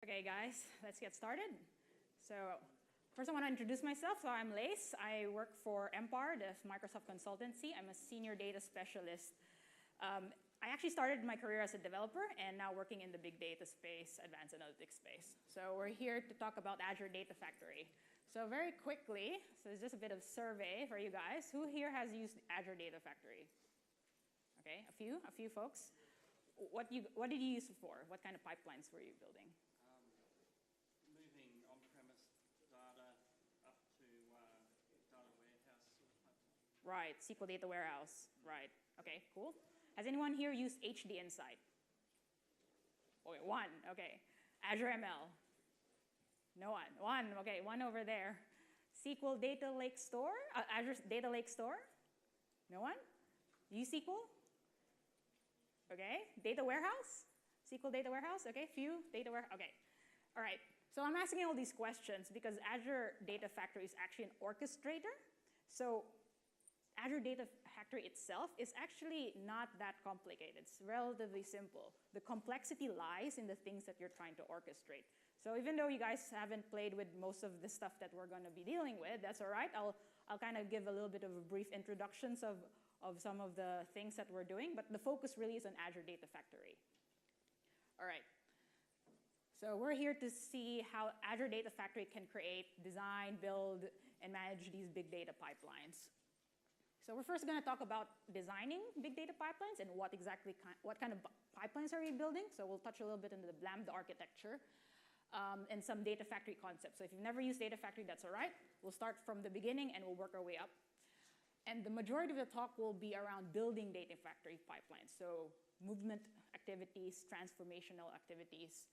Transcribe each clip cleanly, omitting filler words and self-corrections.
Okay, guys, let's get started. So first I want to introduce myself. So I'm Lace. I work for Empire, the Microsoft consultancy. I'm a senior data specialist. I actually started my career as a developer and now working in the big data space, advanced analytics space. So we're here to talk about Azure Data Factory. So very quickly, so it's just a bit of survey for you guys. Who here has used Azure Data Factory? Okay, a few folks. What did you use it for? What kind of pipelines were you building? Moving on-premise data up to data warehouse. Right, SQL Data Warehouse. Right, okay, cool. Has anyone here used HD Insight? Oh, wait, one, okay. Azure ML? No one, okay, one over there. SQL Data Lake Store? Azure Data Lake Store? No one? Use SQL? Okay, Data Warehouse? SQL Data Warehouse, okay, few Data Warehouse, okay. All right, so I'm asking all these questions because Azure Data Factory is actually an orchestrator. So Azure Data Factory itself is actually not that complicated. It's relatively simple. The complexity lies in the things that you're trying to orchestrate. So even though you guys haven't played with most of the stuff that we're going to be dealing with, that's all right. I'll kind of give a little bit of a brief introductions of some of the things that we're doing, but the focus really is on Azure Data Factory. All right. So we're here to see how Azure Data Factory can create, design, build, and manage these big data pipelines. So we're first going to talk about designing big data pipelines and what kind of pipelines are we building. So we'll touch a little bit into the Lambda architecture and some data factory concepts. So if you've never used data factory, that's all right. We'll start from the beginning and we'll work our way up. And the majority of the talk will be around building data factory pipelines. So movement activities, transformational activities.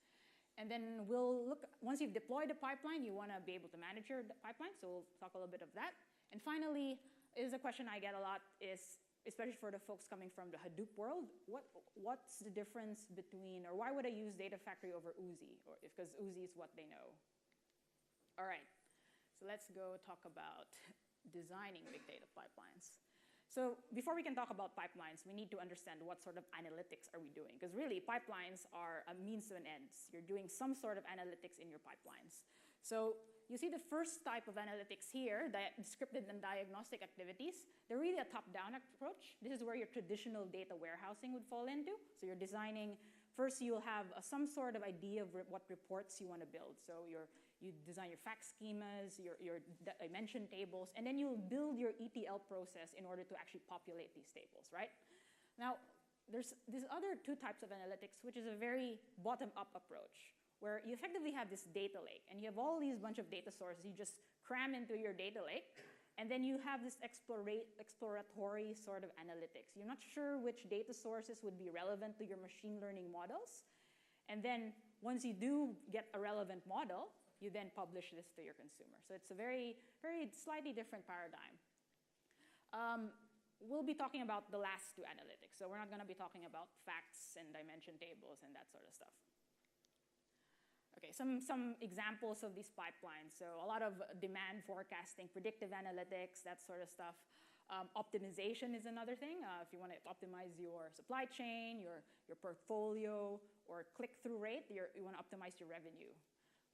And then we'll look, once you've deployed a pipeline, you want to be able to manage your pipeline. So we'll talk a little bit of that. And finally, is a question I get a lot is, especially for the folks coming from the Hadoop world, what's the difference between, or why would I use Data Factory over Oozie? Or because Oozie is what they know. All right, so let's go talk about designing big data pipelines. So before we can talk about pipelines, we need to understand what sort of analytics are we doing. Because really, pipelines are a means to an end. You're doing some sort of analytics in your pipelines. So you see the first type of analytics here, scripted and diagnostic activities. They're really a top-down approach. This is where your traditional data warehousing would fall into. So you're designing, first you'll have some sort of idea of what reports you want to build. So you design your fact schemas, your dimension tables, and then you'll build your ETL process in order to actually populate these tables, right? Now, there's these other two types of analytics, which is a very bottom-up approach, where you effectively have this data lake, and you have all these bunch of data sources you just cram into your data lake, and then you have this exploratory sort of analytics. You're not sure which data sources would be relevant to your machine learning models, and then once you do get a relevant model, you then publish this to your consumer. So it's a very, very slightly different paradigm. We'll be talking about the last two analytics. So we're not going to be talking about facts and dimension tables and that sort of stuff. Okay, some examples of these pipelines. So a lot of demand forecasting, predictive analytics, that sort of stuff. Optimization is another thing. If you want to optimize your supply chain, your portfolio, or click-through rate, you want to optimize your revenue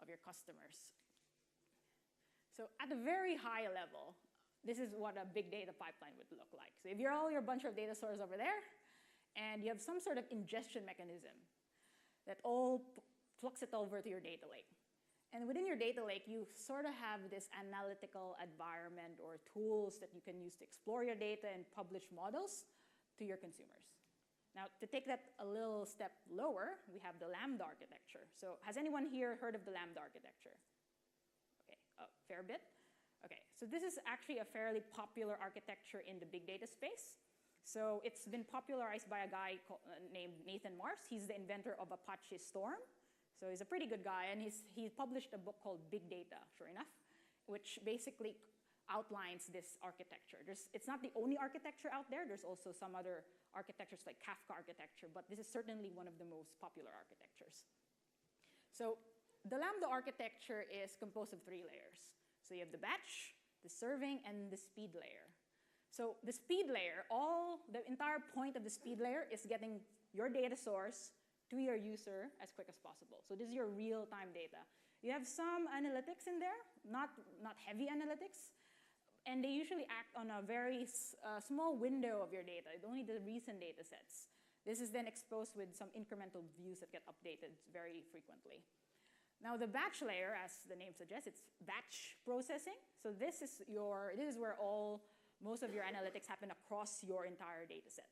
of your customers. So at a very high level, this is what a big data pipeline would look like. So if you're all your bunch of data sources over there, and you have some sort of ingestion mechanism that all flux it over to your data lake. And within your data lake, you sort of have this analytical environment or tools that you can use to explore your data and publish models to your consumers. Now, to take that a little step lower, we have the Lambda architecture. So has anyone here heard of the Lambda architecture? Okay, a fair bit. Okay, so this is actually a fairly popular architecture in the big data space. So it's been popularized by a guy named Nathan Mars. He's the inventor of Apache Storm. So he's a pretty good guy, and he published a book called Big Data, sure enough, which basically outlines this architecture. It's not the only architecture out there. There's also some other architectures like Kafka architecture, but this is certainly one of the most popular architectures. So the Lambda architecture is composed of 3 layers. So you have the batch, the serving, and the speed layer. So the speed layer, the entire point of the speed layer is getting your data source to your user as quick as possible. So this is your real-time data. You have some analytics in there, not heavy analytics, and they usually act on a very small window of your data, only the recent data sets. This is then exposed with some incremental views that get updated very frequently. Now the batch layer, as the name suggests, it's batch processing. So this is where most of your analytics happen across your entire data set.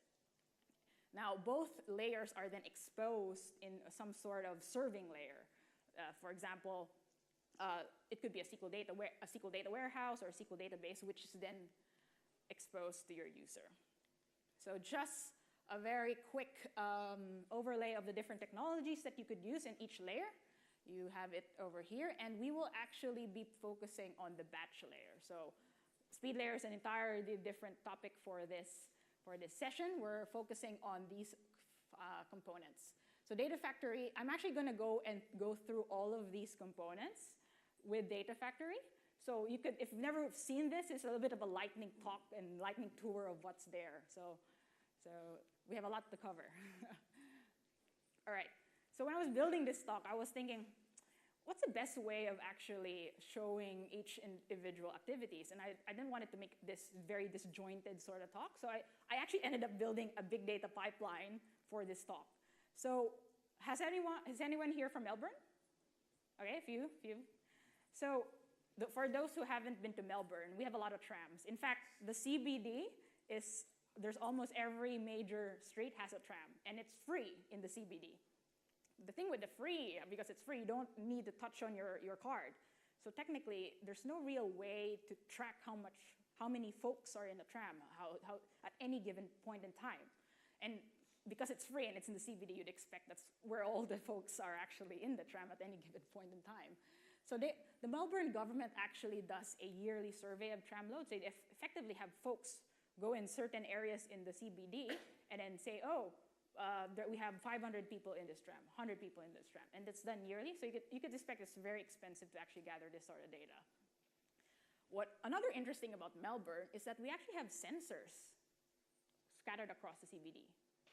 Now both layers are then exposed in some sort of serving layer. For example, it could be a SQL data warehouse or a SQL database, which is then exposed to your user. So just a very quick overlay of the different technologies that you could use in each layer. You have it over here, and we will actually be focusing on the batch layer. So speed layer is an entirely different topic for this session. We're focusing on these components. So Data Factory, I'm actually going to go through all of these components with Data Factory. So you could, if you've never seen this, it's a little bit of a lightning talk and lightning tour of what's there. So we have a lot to cover. All right. So when I was building this talk, I was thinking, what's the best way of actually showing each individual activities? And I didn't want it to make this very disjointed sort of talk. So I actually ended up building a big data pipeline for this talk. So is anyone here from Melbourne? Okay, a few. So for those who haven't been to Melbourne, we have a lot of trams. In fact, the CBD there's almost every major street has a tram, and it's free in the CBD. The thing with the free, because it's free, you don't need to touch on your card. So technically, there's no real way to track how many folks are in the tram at any given point in time. And because it's free and it's in the CBD, you'd expect that's where all the folks are actually in the tram at any given point in time. So the Melbourne government actually does a yearly survey of tram loads. They effectively have folks go in certain areas in the CBD and then say, we have 500 people in this tram, 100 people in this tram, and it's done yearly. So you could expect it's very expensive to actually gather this sort of data. Another interesting about Melbourne is that we actually have sensors scattered across the CBD,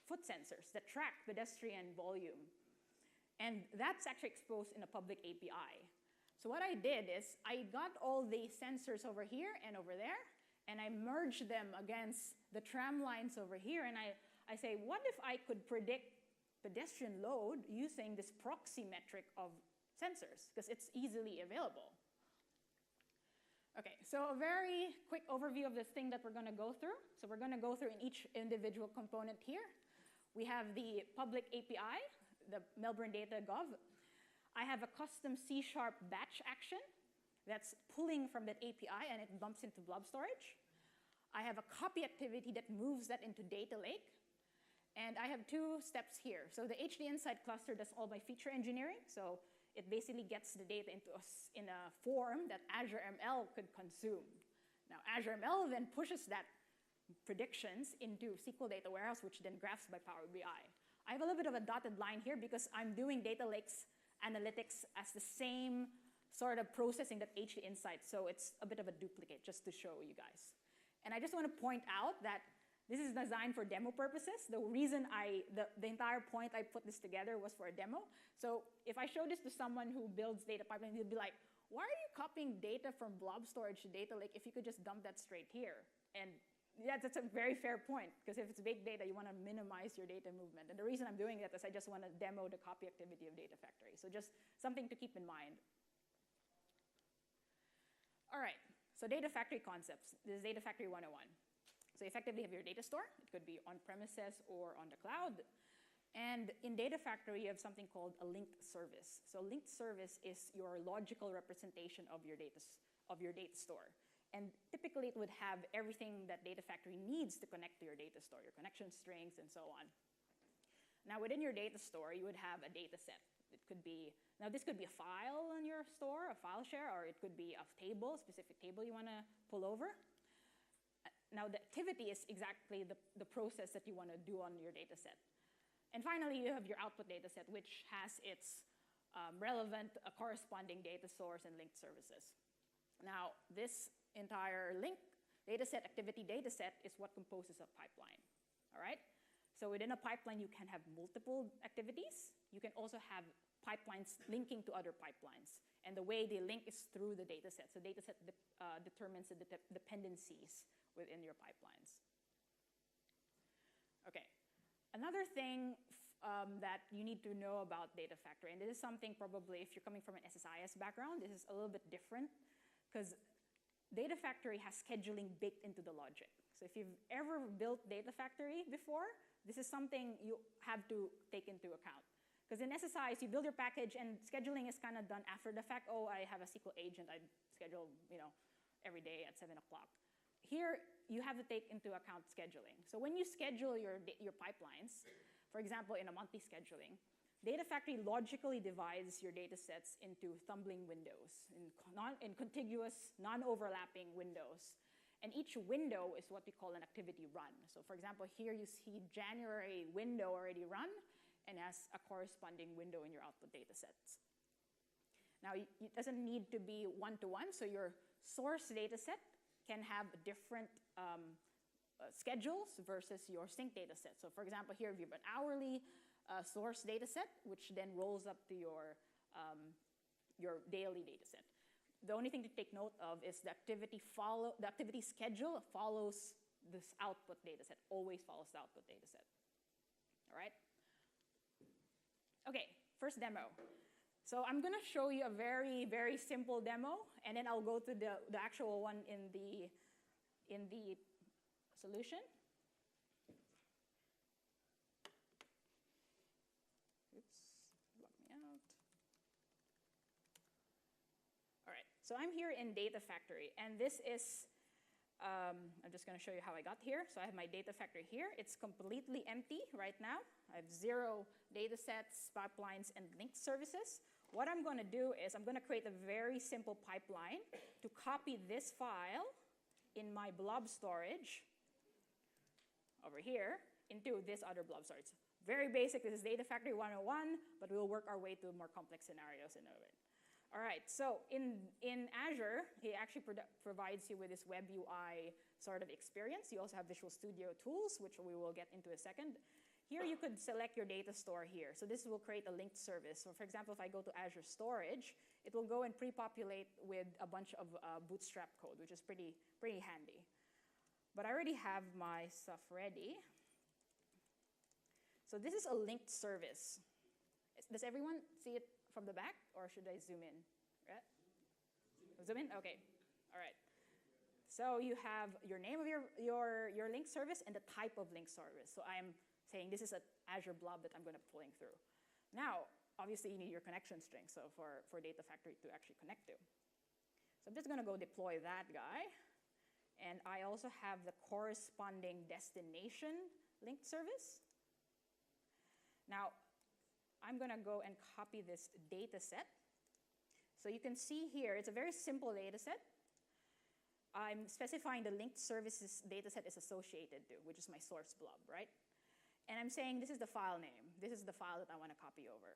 foot sensors that track pedestrian volume. And that's actually exposed in a public API. So what I did is I got all the sensors over here and over there, and I merged them against the tram lines over here, and I say, what if I could predict pedestrian load using this proxy metric of sensors? Because it's easily available. Okay, so a very quick overview of this thing that we're going to go through. So we're going to go through in each individual component here. We have the public API, the Melbourne Data Gov. I have a custom C# batch action that's pulling from that API, and it dumps into blob storage. I have a copy activity that moves that into data lake. And I have two steps here. So the HD Insight cluster does all my feature engineering. So it basically gets the data in a form that Azure ML could consume. Now Azure ML then pushes that predictions into SQL Data Warehouse, which then graphs by Power BI. I have a little bit of a dotted line here because I'm doing data lakes analytics as the same sort of processing that HD Insight. So it's a bit of a duplicate just to show you guys. And I just want to point out that this is designed for demo purposes. The reason the entire point I put this together was for a demo. So if I show this to someone who builds data pipelines, he'll be like, why are you copying data from blob storage to data lake if you could just dump that straight here? And yeah, that's a very fair point, because if it's big data, you want to minimize your data movement. And the reason I'm doing that is I just want to demo the copy activity of Data Factory. So just something to keep in mind. All right, so Data Factory concepts. This is Data Factory 101. So effectively, you have your data store. It could be on premises or on the cloud. And in Data Factory, you have something called a linked service. So linked service is your logical representation of your data store. And typically, it would have everything that Data Factory needs to connect to your data store, your connection strings, and so on. Now, within your data store, you would have a data set. It could be, now this could be a file on your store, a file share, or it could be a table, a specific table you want to pull over. Now, the activity is exactly the process that you want to do on your data set. And finally, you have your output data set, which has its relevant corresponding data source and linked services. Now, this entire linked data set, activity data set, is what composes a pipeline. All right? So within a pipeline, you can have multiple activities. You can also have pipelines linking to other pipelines. And the way they link is through the data set. So data set determines the dependencies within your pipelines. Okay, another thing that you need to know about Data Factory, and this is something probably if you're coming from an SSIS background, this is a little bit different because Data Factory has scheduling baked into the logic. So if you've ever built Data Factory before, this is something you have to take into account. Because in SSIS, you build your package and scheduling is kind of done after the fact. Oh, I have a SQL agent I schedule, every day at 7 o'clock. Here, you have to take into account scheduling. So when you schedule your pipelines, for example, in a monthly scheduling, Data Factory logically divides your data sets into tumbling windows, in contiguous, non-overlapping windows. And each window is what we call an activity run. So for example, here you see January window already run and has a corresponding window in your output data sets. Now, it doesn't need to be one-to-one, so your source data set can have different schedules versus your sync data set. So for example, here we have an hourly source data set, which then rolls up to your daily data set. The only thing to take note of is the activity schedule follows this output data set, always follows the output data set. All right? Okay, first demo. So I'm going to show you a very, very simple demo, and then I'll go to the actual one in the solution. Oops, lock me out. All right, so I'm here in Data Factory, and this is, I'm just going to show you how I got here. So I have my Data Factory here. It's completely empty right now. I have 0 data sets, pipelines, and linked services. What I'm going to do is I'm going to create a very simple pipeline to copy this file in my blob storage over here into this other blob storage. Very basic. This is Data Factory 101, but we'll work our way to more complex scenarios in a bit. All right, so in Azure, he actually provides you with this web UI sort of experience. You also have Visual Studio tools, which we will get into a second. Here you could select your data store here. So this will create a linked service. So for example, if I go to Azure Storage, it will go and pre-populate with a bunch of Bootstrap code, which is pretty handy. But I already have my stuff ready. So this is a linked service. Does everyone see it from the back, or should I zoom in? Right? Zoom in? Okay. All right. So you have your name of your link service and the type of link service. So I'm saying this is an Azure blob that I'm going to pulling through. Now, obviously, you need your connection string, so for Data Factory to actually connect to. So I'm just going to go deploy that guy. And I also have the corresponding destination linked service. Now, I'm going to go and copy this data set. So you can see here, it's a very simple data set. I'm specifying the linked services data set is associated to, which is my source blob, right? And I'm saying this is the file name. This is the file that I want to copy over.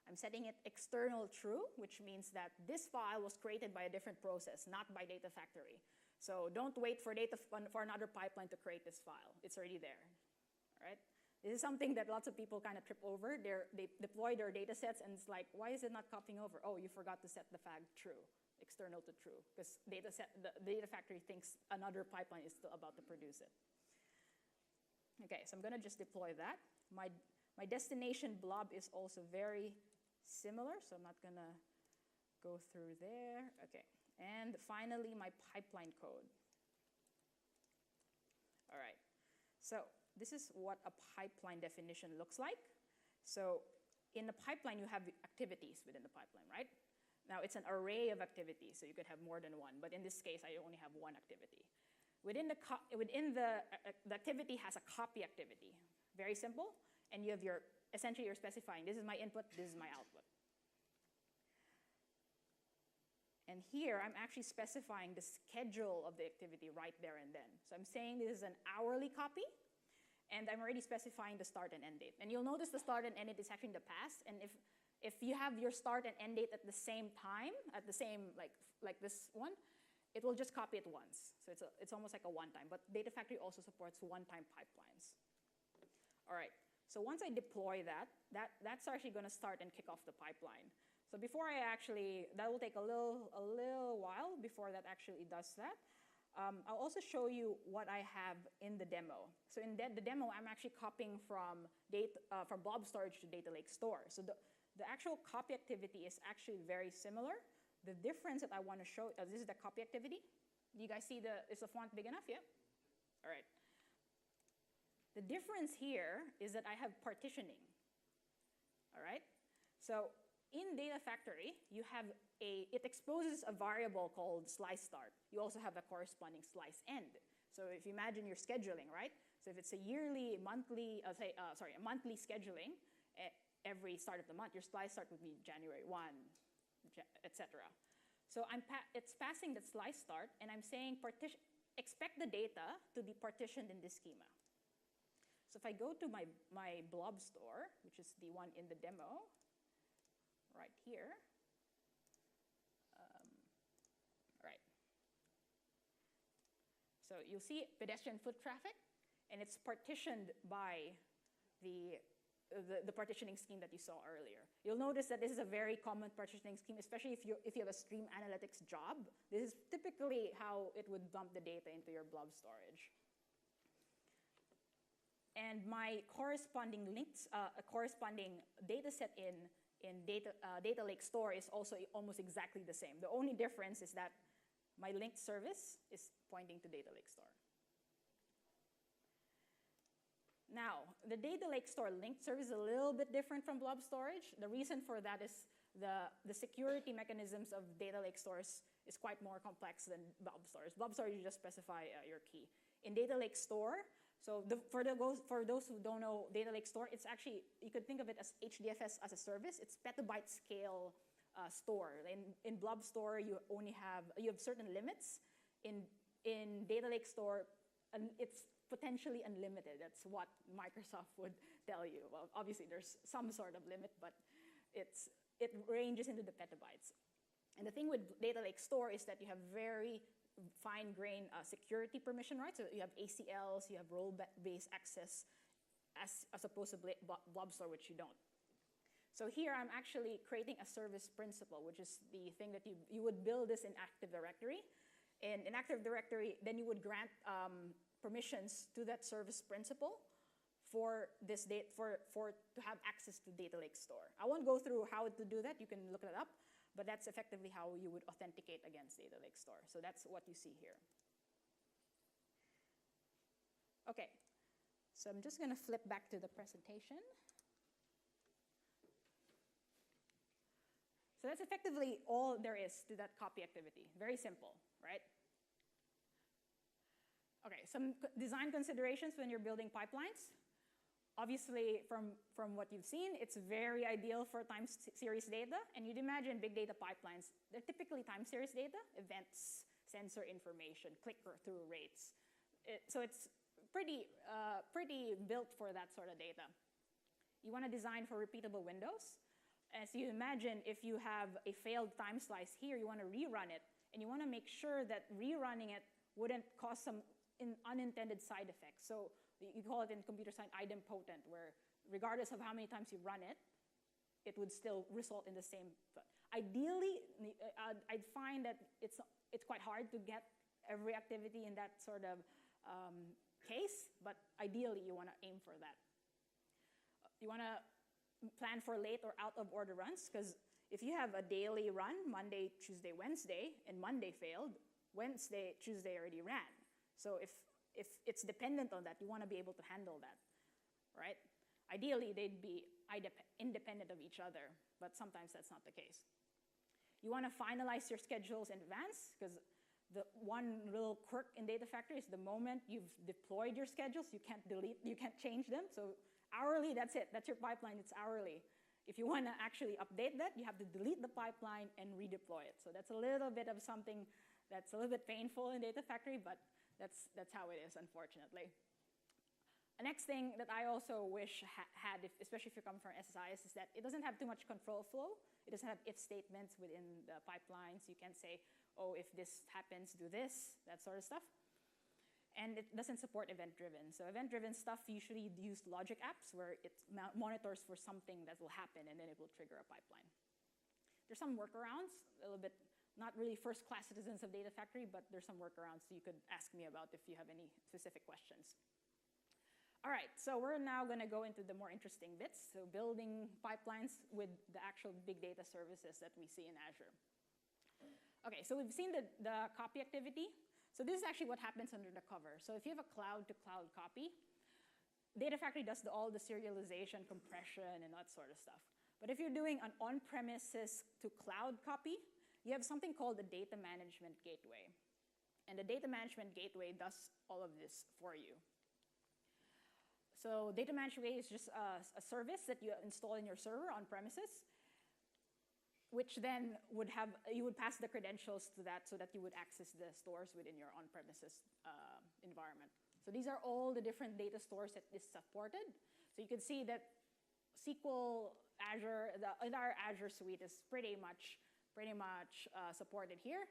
I'm setting it external true, which means that this file was created by a different process, not by Data Factory. So don't wait for another pipeline to create this file. It's already there, all right? This is something that lots of people kind of trip over. They deploy their data sets, and it's like, why is it not copying over? Oh, you forgot to set the flag true, external to true, because the Data Factory thinks another pipeline is still about to produce it. Okay, so I'm going to just deploy that. My destination blob is also very similar, so I'm not going to go through there. Okay, and finally, my pipeline code. All right, so this is what a pipeline definition looks like. So in the pipeline, you have activities within the pipeline, right? Now, it's an array of activities, so you could have more than one, but in this case, I only have one activity. Within the activity has a copy activity. Very simple. And you have essentially you're specifying, this is my input, this is my output. And here, I'm actually specifying the schedule of the activity right there and then. So I'm saying this is an hourly copy, and I'm already specifying the start and end date. And you'll notice the start and end date is actually in the past, and if you have your start and end date at the same time, at the same, like this one, it will just copy it once. So it's almost like a one-time. But Data Factory also supports one-time pipelines. All right, so once I deploy that's actually going to start and kick off the pipeline. So before that will take a little while before that actually does that. I'll also show you what I have in the demo. So in the demo, I'm actually copying from blob storage to data lake store. So the actual copy activity is actually very similar. The difference that I want to show, this is the copy activity. Do you guys see is the font big enough? Yeah? All right. The difference here is that I have partitioning. All right? So in Data Factory, it exposes a variable called slice start. You also have a corresponding slice end. So if you imagine you're scheduling, right? So if it's a monthly scheduling, every start of the month, your slice start would be January 1, etc. So it's passing the slice start, and I'm saying expect the data to be partitioned in this schema. So if I go to my blob store, which is the one in the demo, right here. Right. So you'll see pedestrian foot traffic, and it's partitioned by the partitioning scheme that you saw earlier. You'll notice that this is a very common partitioning scheme, especially if you have a stream analytics job. This is typically how it would dump the data into your blob storage. And my corresponding links, a corresponding data set in data lake store is also almost exactly the same. The only difference is that my linked service is pointing to data lake store. Now, the data lake store linked service is a little bit different from blob storage. The reason for that is the security mechanisms of data lake stores is quite more complex than blob storage. Blob storage, you just specify your key. In data lake store, so for those who don't know data lake store, it's actually, you could think of it as HDFS as a service. It's petabyte scale store. In blob store, you have certain limits. In data lake store, it's potentially unlimited. That's what Microsoft would tell you. Well, obviously there's some sort of limit, but it ranges into the petabytes. And the thing with data lake store is that you have very fine-grained security permission rights. So you have ACLs, you have role-based access, as opposed to blob store, which you don't. So here I'm actually creating a service principal, which is the thing that you would build this in Active Directory. And in Active Directory, then you would grant permissions to that service principal for to have access to data lake store. I won't go through how to do that. You can look it up. But that's effectively how you would authenticate against data lake store. So that's what you see here. Okay, so I'm just going to flip back to the presentation. So that's effectively all there is to that copy activity. Very simple, right? Okay, some design considerations when you're building pipelines. Obviously, from what you've seen, it's very ideal for time series data. And you'd imagine big data pipelines, they're typically time series data, events, sensor information, click-through rates. So it's pretty built for that sort of data. You want to design for repeatable windows. As you imagine, if you have a failed time slice here, you want to rerun it. And you want to make sure that rerunning it wouldn't cause some unintended side effects. So you call it in computer science idempotent, where regardless of how many times you run it, it would still result in the same. Ideally, I'd find that it's quite hard to get every activity in that sort of case, but ideally you want to aim for that. You want to plan for late or out of order runs, because if you have a daily run, Monday, Tuesday, Wednesday, and Monday failed, Wednesday, Tuesday already ran. So if it's dependent on that, you want to be able to handle that, right? Ideally, they'd be independent of each other, but sometimes that's not the case. You want to finalize your schedules in advance, because the one little quirk in Data Factory is the moment you've deployed your schedules, you can't change them. So hourly, that's it. That's your pipeline. It's hourly. If you want to actually update that, you have to delete the pipeline and redeploy it. So that's a little bit of something that's a little bit painful in Data Factory, but that's how it is, unfortunately. The next thing that I also wish had, especially if you come from SSIS, is that it doesn't have too much control flow. It doesn't have if statements within the pipelines. You can say, oh, if this happens, do this, that sort of stuff. And it doesn't support event-driven. So event-driven stuff usually use logic apps where it monitors for something that will happen and then it will trigger a pipeline. There's some workarounds, a little bit, not really first-class citizens of Data Factory, but there's some workarounds you could ask me about if you have any specific questions. All right, so we're now gonna go into the more interesting bits. So building pipelines with the actual big data services that we see in Azure. Okay, so we've seen the copy activity. So this is actually what happens under the cover. So if you have a cloud-to-cloud copy, Data Factory does all the serialization, compression, and that sort of stuff. But if you're doing an on-premises to cloud copy, you have something called the data management gateway. And the data management gateway does all of this for you. So data management gateway is just a service that you install in your server on premises, which then you would pass the credentials to that so that you would access the stores within your on-premises environment. So these are all the different data stores that is supported. So you can see that SQL, Azure, the entire Azure suite is pretty much supported here.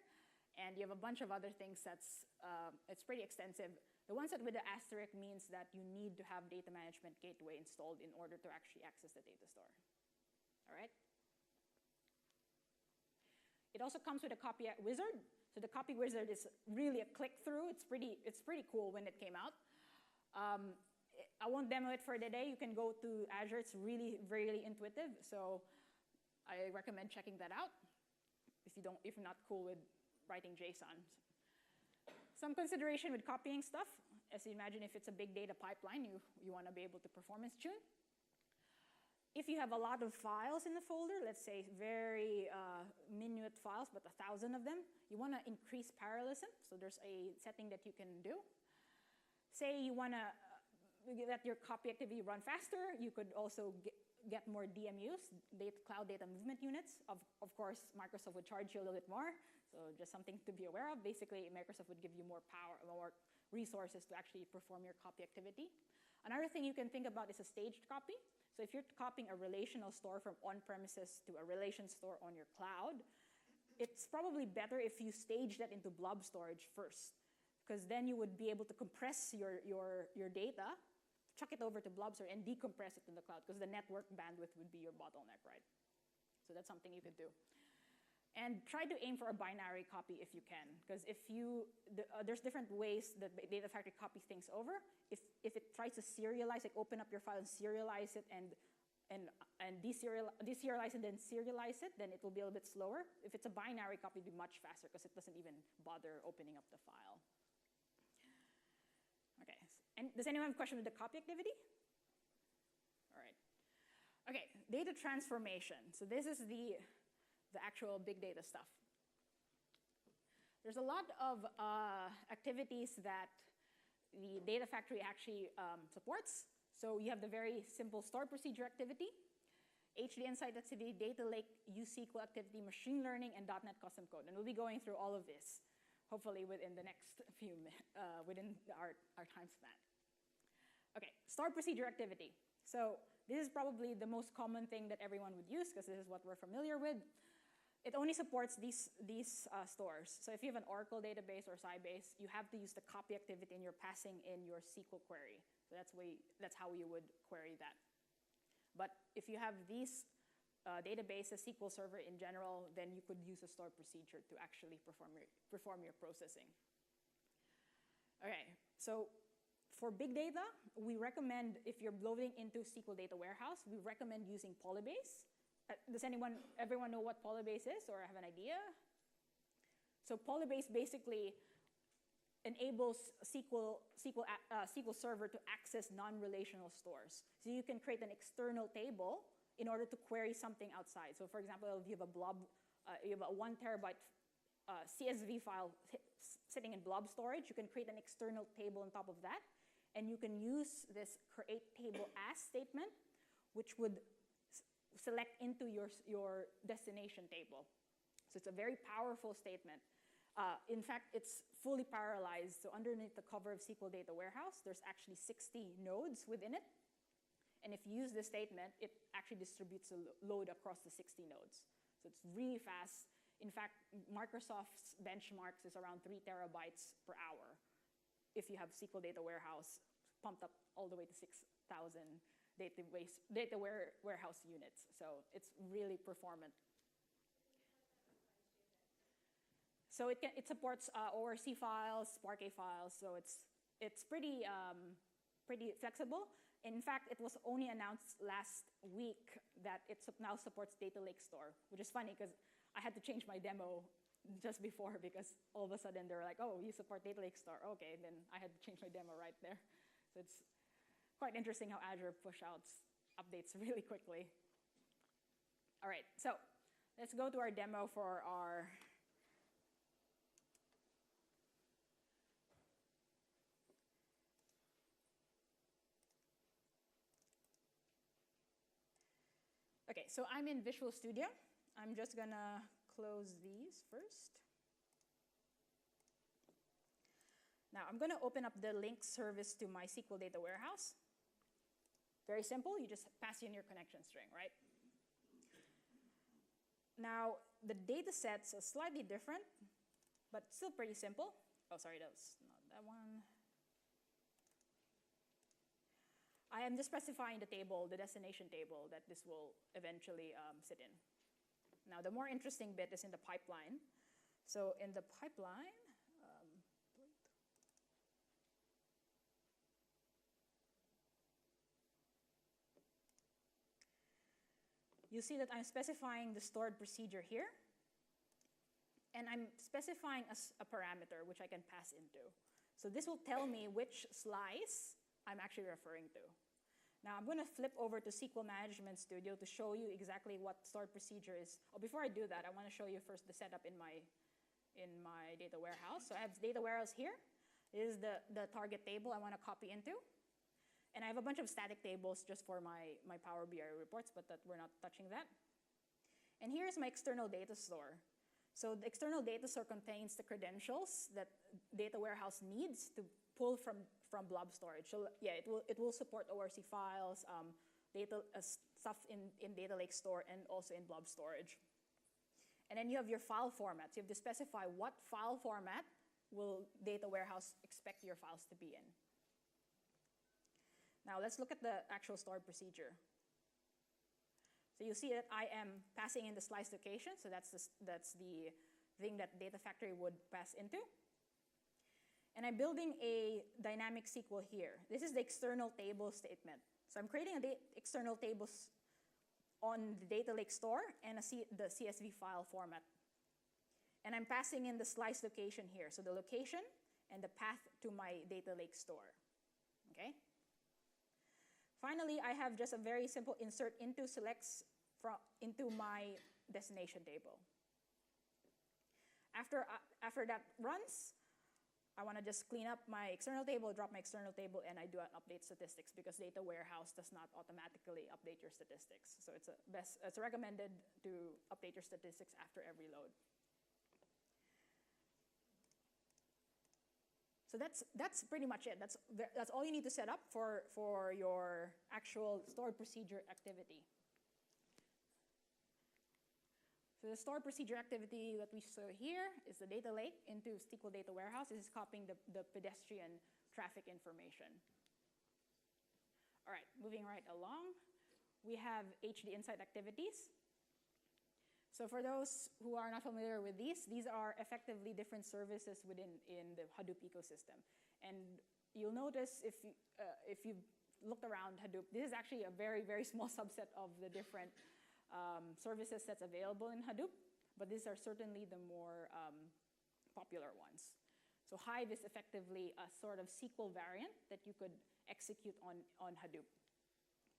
And you have a bunch of other things it's pretty extensive. The ones that with the asterisk means that you need to have data management gateway installed in order to actually access the data store. All right? It also comes with a copy wizard. So the copy wizard is really a click-through. It's pretty cool when it came out. I won't demo it for today. You can go to Azure. It's really, really intuitive. So I recommend checking that out if you're not cool with writing JSON. Some consideration with copying stuff. As you imagine, if it's a big data pipeline, you want to be able to performance tune. If you have a lot of files in the folder, let's say very minute files, but 1,000 of them, you want to increase parallelism. So there's a setting that you can do. Say you want to let your copy activity run faster, you could also get more DMUs, Cloud Data Movement Units. Of course, Microsoft would charge you a little bit more, so just something to be aware of. Basically, Microsoft would give you more power, more resources to actually perform your copy activity. Another thing you can think about is a staged copy. So if you're copying a relational store from on-premises to a relation store on your cloud, it's probably better if you stage that into blob storage first, because then you would be able to compress your data, chuck it over to blob storage, and decompress it in the cloud, because the network bandwidth would be your bottleneck, right? So that's something you could do. And try to aim for a binary copy if you can, because there's different ways that Data Factory copies things over. If it tries to serialize, like open up your file and serialize it and deserialize and then serialize it, then it will be a little bit slower. If it's a binary copy, it'll be much faster because it doesn't even bother opening up the file. Okay, and does anyone have a question with the copy activity? All right. Okay, data transformation. So this is the actual big data stuff. There's a lot of activities that the Data Factory actually supports. So you have the very simple store procedure activity, HD Insight activity, Data Lake, USQL activity, machine learning, and .NET custom code. And we'll be going through all of this, hopefully within the next few minutes, within our time span. Okay, store procedure activity. So this is probably the most common thing that everyone would use because this is what we're familiar with. It only supports these stores. So if you have an Oracle database or Sybase, you have to use the copy activity and you're passing in your SQL query. So that's how you would query that. But if you have these databases, SQL Server in general, then you could use a store procedure to actually perform your processing. Okay, so for big data, we recommend, if you're loading into SQL Data Warehouse, we recommend using Polybase. Does everyone know what Polybase is or have an idea? So Polybase basically enables SQL Server to access non-relational stores. So you can create an external table in order to query something outside. So for example, if you have you have a 1 terabyte CSV file sitting in blob storage, you can create an external table on top of that, and you can use this create table as statement, which would select into your destination table. So it's a very powerful statement. In fact, it's fully parallelized. So underneath the cover of SQL Data Warehouse, there's actually 60 nodes within it. And if you use this statement, it actually distributes a load across the 60 nodes. So it's really fast. In fact, Microsoft's benchmarks is around 3 terabytes per hour. if you have SQL Data Warehouse pumped up all the way to 6,000 data warehouse units. So it's really performant. So it supports ORC files, Spark A files, so it's pretty flexible. In fact, it was only announced last week that it now supports Data Lake Store, which is funny because I had to change my demo just before because all of a sudden they were like, oh, you support Data Lake Store. Okay, then I had to change my demo right there. So it's quite interesting how Azure push out updates really quickly. All right, so let's go to our demo for our Okay, so I'm in Visual Studio. I'm just gonna close these first. Now I'm gonna open up the link service to my SQL Data Warehouse. Very simple, you just pass in your connection string, right? Now the data sets are slightly different, but still pretty simple. Oh, sorry, that was not that one. I am just specifying the table, the destination table that this will eventually sit in. Now, the more interesting bit is in the pipeline. So in the pipeline, you see that I'm specifying the stored procedure here. And I'm specifying a parameter which I can pass into. So this will tell me which slice I'm actually referring to. Now I'm going to flip over to SQL Management Studio to show you exactly what stored procedure is. Oh, before I do that, I want to show you first the setup in my data warehouse. So I have data warehouse here. This is the target table I want to copy into. And I have a bunch of static tables just for my Power BI reports, but we're not touching that. And here's my external data store. So the external data store contains the credentials that data warehouse needs to pull from blob storage. So yeah, it will support ORC files, stuff in Data Lake Store, and also in blob storage. And then you have your file formats. You have to specify what file format will data warehouse expect your files to be in. Now let's look at the actual stored procedure. So you see that I am passing in the slice location. So that's the thing that Data Factory would pass into. And I'm building a dynamic SQL here. This is the external table statement. So I'm creating external tables on the Data Lake Store and the CSV file format. And I'm passing in the slice location here. So the location and the path to my Data Lake Store. Okay? Finally, I have just a very simple insert into selects into my destination table. After that runs, I want to just clean up my external table, drop my external table, and I do an update statistics because Data Warehouse does not automatically update your statistics. So it's recommended to update your statistics after every load. So that's pretty much it. That's all you need to set up for your actual stored procedure activity. So the stored procedure activity that we saw here is the data lake into SQL Data Warehouse. This is copying the pedestrian traffic information. All right, moving right along, we have HD Insight activities. So for those who are not familiar with these are effectively different services in the Hadoop ecosystem. And you'll notice if you've looked around Hadoop, this is actually a very, very small subset of the different services that's available in Hadoop, but these are certainly the more popular ones. So Hive is effectively a sort of SQL variant that you could execute on Hadoop.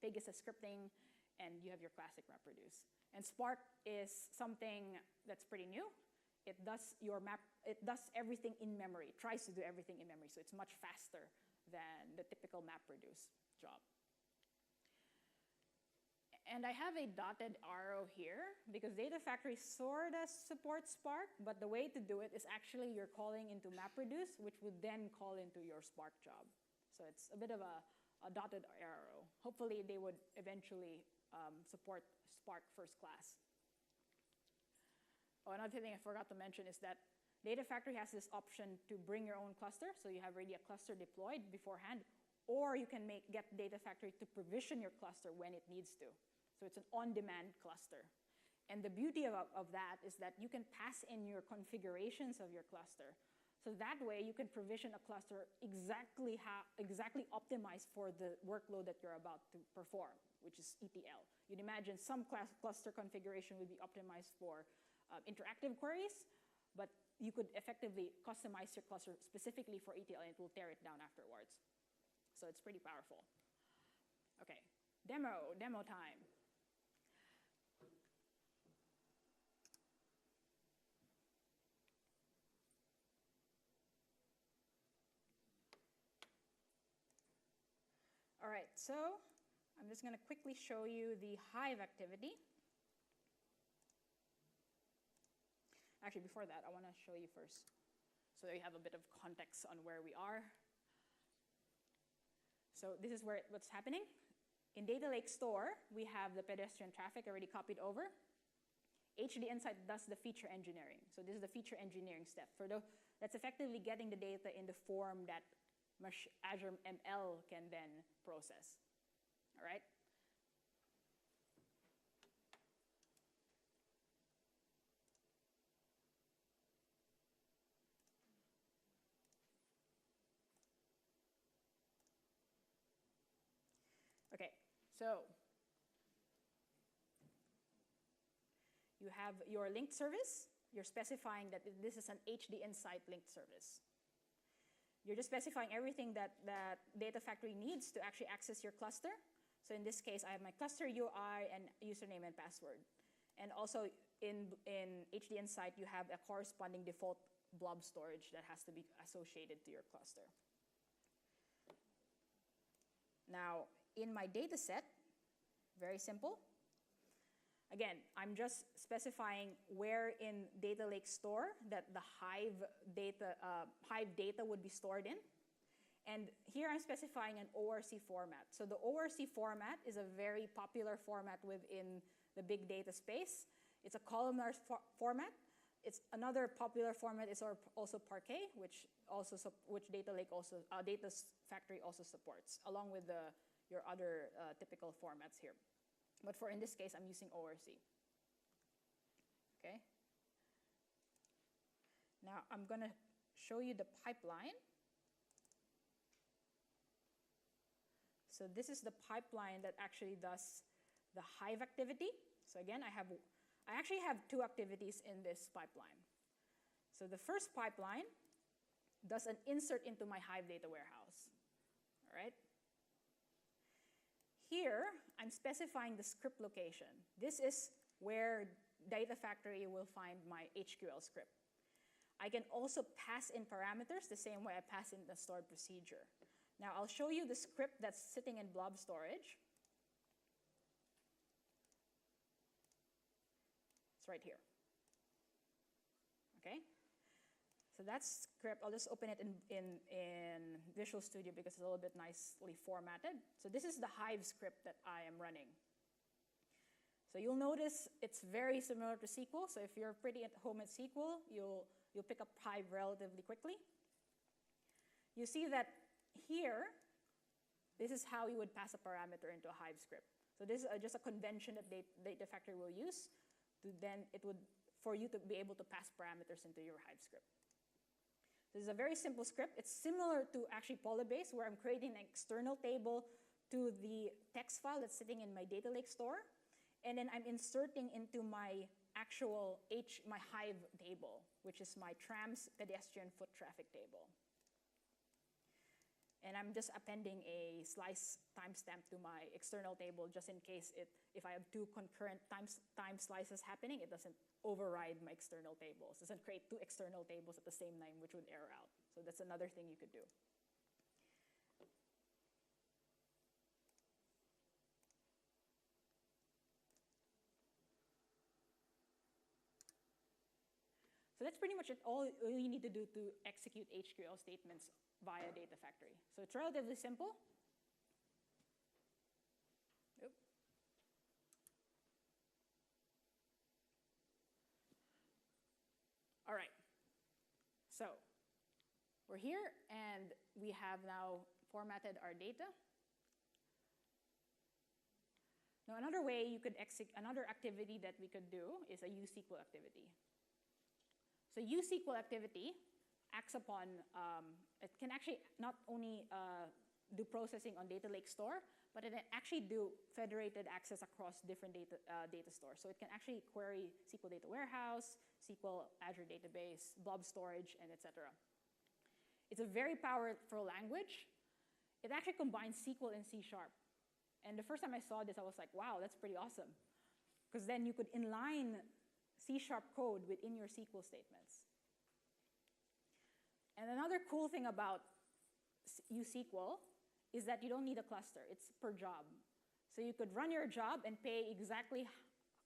Pig is a scripting, and you have your classic MapReduce. And Spark is something that's pretty new. It does everything in memory, tries to do everything in memory, so it's much faster than the typical MapReduce job. And I have a dotted arrow here because Data Factory sort of supports Spark, but the way to do it is actually you're calling into MapReduce, which would then call into your Spark job. So it's a bit of a dotted arrow. Hopefully they would eventually support Spark first class. Oh, another thing I forgot to mention is that Data Factory has this option to bring your own cluster, so you have already a cluster deployed beforehand, or you can get Data Factory to provision your cluster when it needs to. So it's an on-demand cluster. And the beauty of that is that you can pass in your configurations of your cluster. So that way you can provision a cluster exactly optimized for the workload that you're about to perform, which is ETL. You'd imagine some cluster configuration would be optimized for interactive queries, but you could effectively customize your cluster specifically for ETL and it will tear it down afterwards. So it's pretty powerful. Okay, demo time. All right, so I'm just going to quickly show you the Hive activity. Actually, before that, I want to show you first so that you have a bit of context on where we are. So this is what's happening. In Data Lake Store, we have the pedestrian traffic already copied over. HD Insight does the feature engineering. So this is the feature engineering step. That's effectively getting the data in the form that Azure ML can then process. All right? Okay, so you have your linked service. You're specifying that this is an HD Insight linked service. You're just specifying everything that Data Factory needs to actually access your cluster. So in this case, I have my cluster UI and username and password. And also in HD Insight, you have a corresponding default blob storage that has to be associated to your cluster. Now, in my data set, very simple. Again, I'm just specifying where in Data Lake Store that the Hive data would be stored in. And here I'm specifying an ORC format. So the ORC format is a very popular format within the big data space. It's a columnar format. It's another popular format is also Parquet, which Data Factory also supports, along with your other typical formats here. But in this case, I'm using ORC. Okay. Now I'm going to show you the pipeline. So this is the pipeline that actually does the Hive activity. So again, I actually have two activities in this pipeline. So the first pipeline does an insert into my Hive data warehouse. All right. Here, I'm specifying the script location. This is where Data Factory will find my HQL script. I can also pass in parameters the same way I pass in the stored procedure. Now, I'll show you the script that's sitting in blob storage. It's right here. Okay? So that's script. I'll just open it in Visual Studio because it's a little bit nicely formatted. So this is the Hive script that I am running. So you'll notice it's very similar to SQL. So if you're pretty at home at SQL, you'll pick up Hive relatively quickly. You see that here, this is how you would pass a parameter into a Hive script. So this is just a convention that Data Factory will use for you to be able to pass parameters into your Hive script. This is a very simple script. It's similar to actually Polybase, where I'm creating an external table to the text file that's sitting in my Data Lake Store. And then I'm inserting into my actual my Hive table, which is my trams pedestrian foot traffic table. And I'm just appending a slice timestamp to my external table just in case if I have two concurrent time slices happening, it doesn't override my external tables. It doesn't create two external tables at the same time, which would error out. So that's another thing you could do. So that's pretty much all you need to do to execute HQL statements via Data Factory. So it's relatively simple. Oop. All right. So we're here, and we have now formatted our data. Now, another way you could another activity that we could do is a uSQL activity. So uSQL activity acts upon, it can actually not only do processing on data lake store, but it can actually do federated access across different data stores. So it can actually query SQL Data Warehouse, SQL Azure Database, blob storage, and etc. It's a very powerful language. It actually combines SQL and C#. And the first time I saw this, I was like, wow, that's pretty awesome. Because then you could inline C# code within your SQL statements. And another cool thing about uSQL is that you don't need a cluster. It's per job. So you could run your job and pay exactly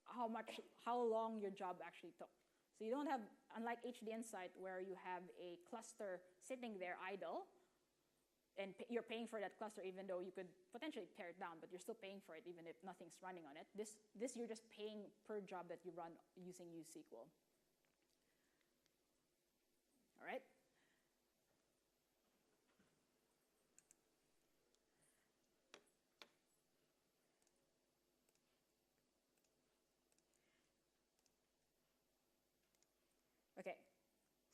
how long your job actually took. So you don't have, unlike HD Insight, where you have a cluster sitting there idle, and you're paying for that cluster even though you could potentially tear it down, but you're still paying for it even if nothing's running on it. This you're just paying per job that you run using uSQL. All right? Okay,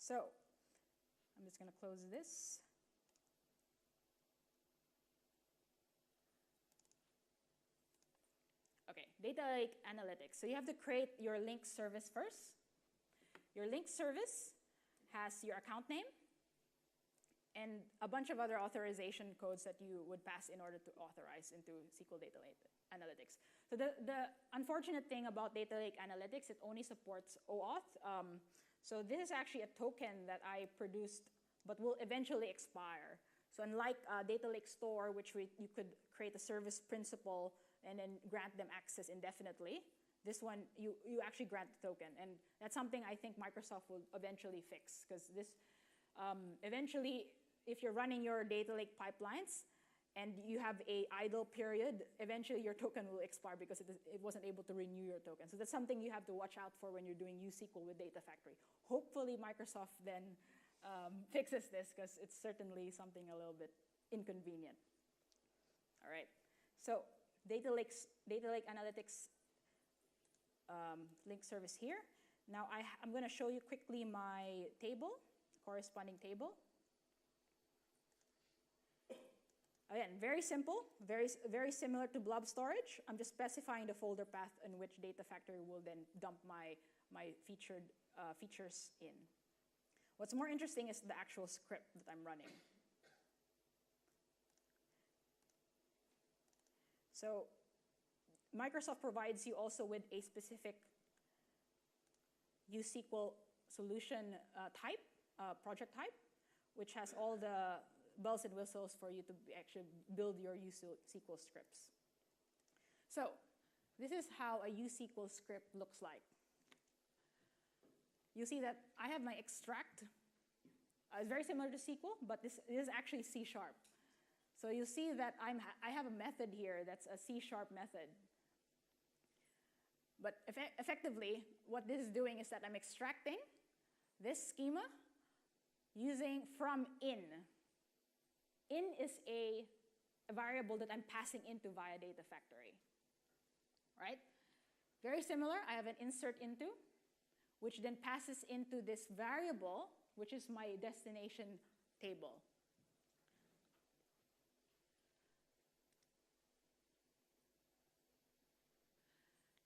so I'm just going to close this. Okay, data lake analytics. So you have to create your link service first. Your link service has your account name and a bunch of other authorization codes that you would pass in order to authorize into SQL Data Lake Analytics. So the unfortunate thing about Data Lake Analytics, it only supports OAuth. So this is actually a token that I produced, but will eventually expire. So unlike Data Lake Store, which you could create a service principal and then grant them access indefinitely, this one, you actually grant the token. And that's something I think Microsoft will eventually fix, because this, eventually, if you're running your data lake pipelines and you have a idle period, eventually your token will expire because it wasn't able to renew your token. So that's something you have to watch out for when you're doing uSQL with Data Factory. Hopefully Microsoft then fixes this, because it's certainly something a little bit inconvenient. All right, so Data Lake Analytics link service here. Now I'm going to show you quickly my table, corresponding table. Again, very simple, very similar to blob storage. I'm just specifying the folder path in which Data Factory will then dump my features in. What's more interesting is the actual script that I'm running. So Microsoft provides you also with a specific uSQL solution type, project type, which has all the bells and whistles for you to actually build your uSQL scripts. So this is how a uSQL script looks like. You see that I have my extract. It's very similar to SQL, but this is actually C#. So you see that I have a method here that's a C# method. But effectively, what this is doing is that I'm extracting this schema using from in. In is a variable that I'm passing into via Data Factory, right? Very similar, I have an insert into, which then passes into this variable, which is my destination table.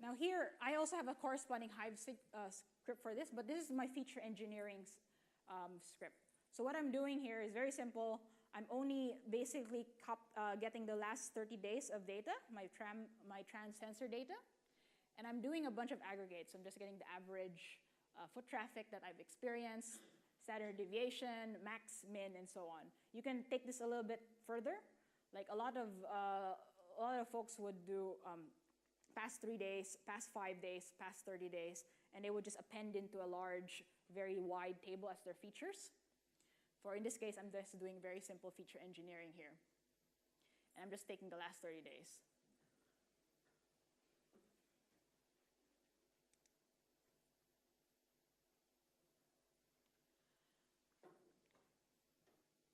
Now here, I also have a corresponding Hive script for this, but this is my feature engineering script. So what I'm doing here is very simple. I'm only basically getting the last 30 days of data, my trans sensor data, and I'm doing a bunch of aggregates. So I'm just getting the average foot traffic that I've experienced, standard deviation, max, min, and so on. You can take this a little bit further. Like a lot of folks would do past 3 days, past 5 days, past 30 days, and they would just append into a large, very wide table as their features. For in this case, I'm just doing very simple feature engineering here. And I'm just taking the last 30 days.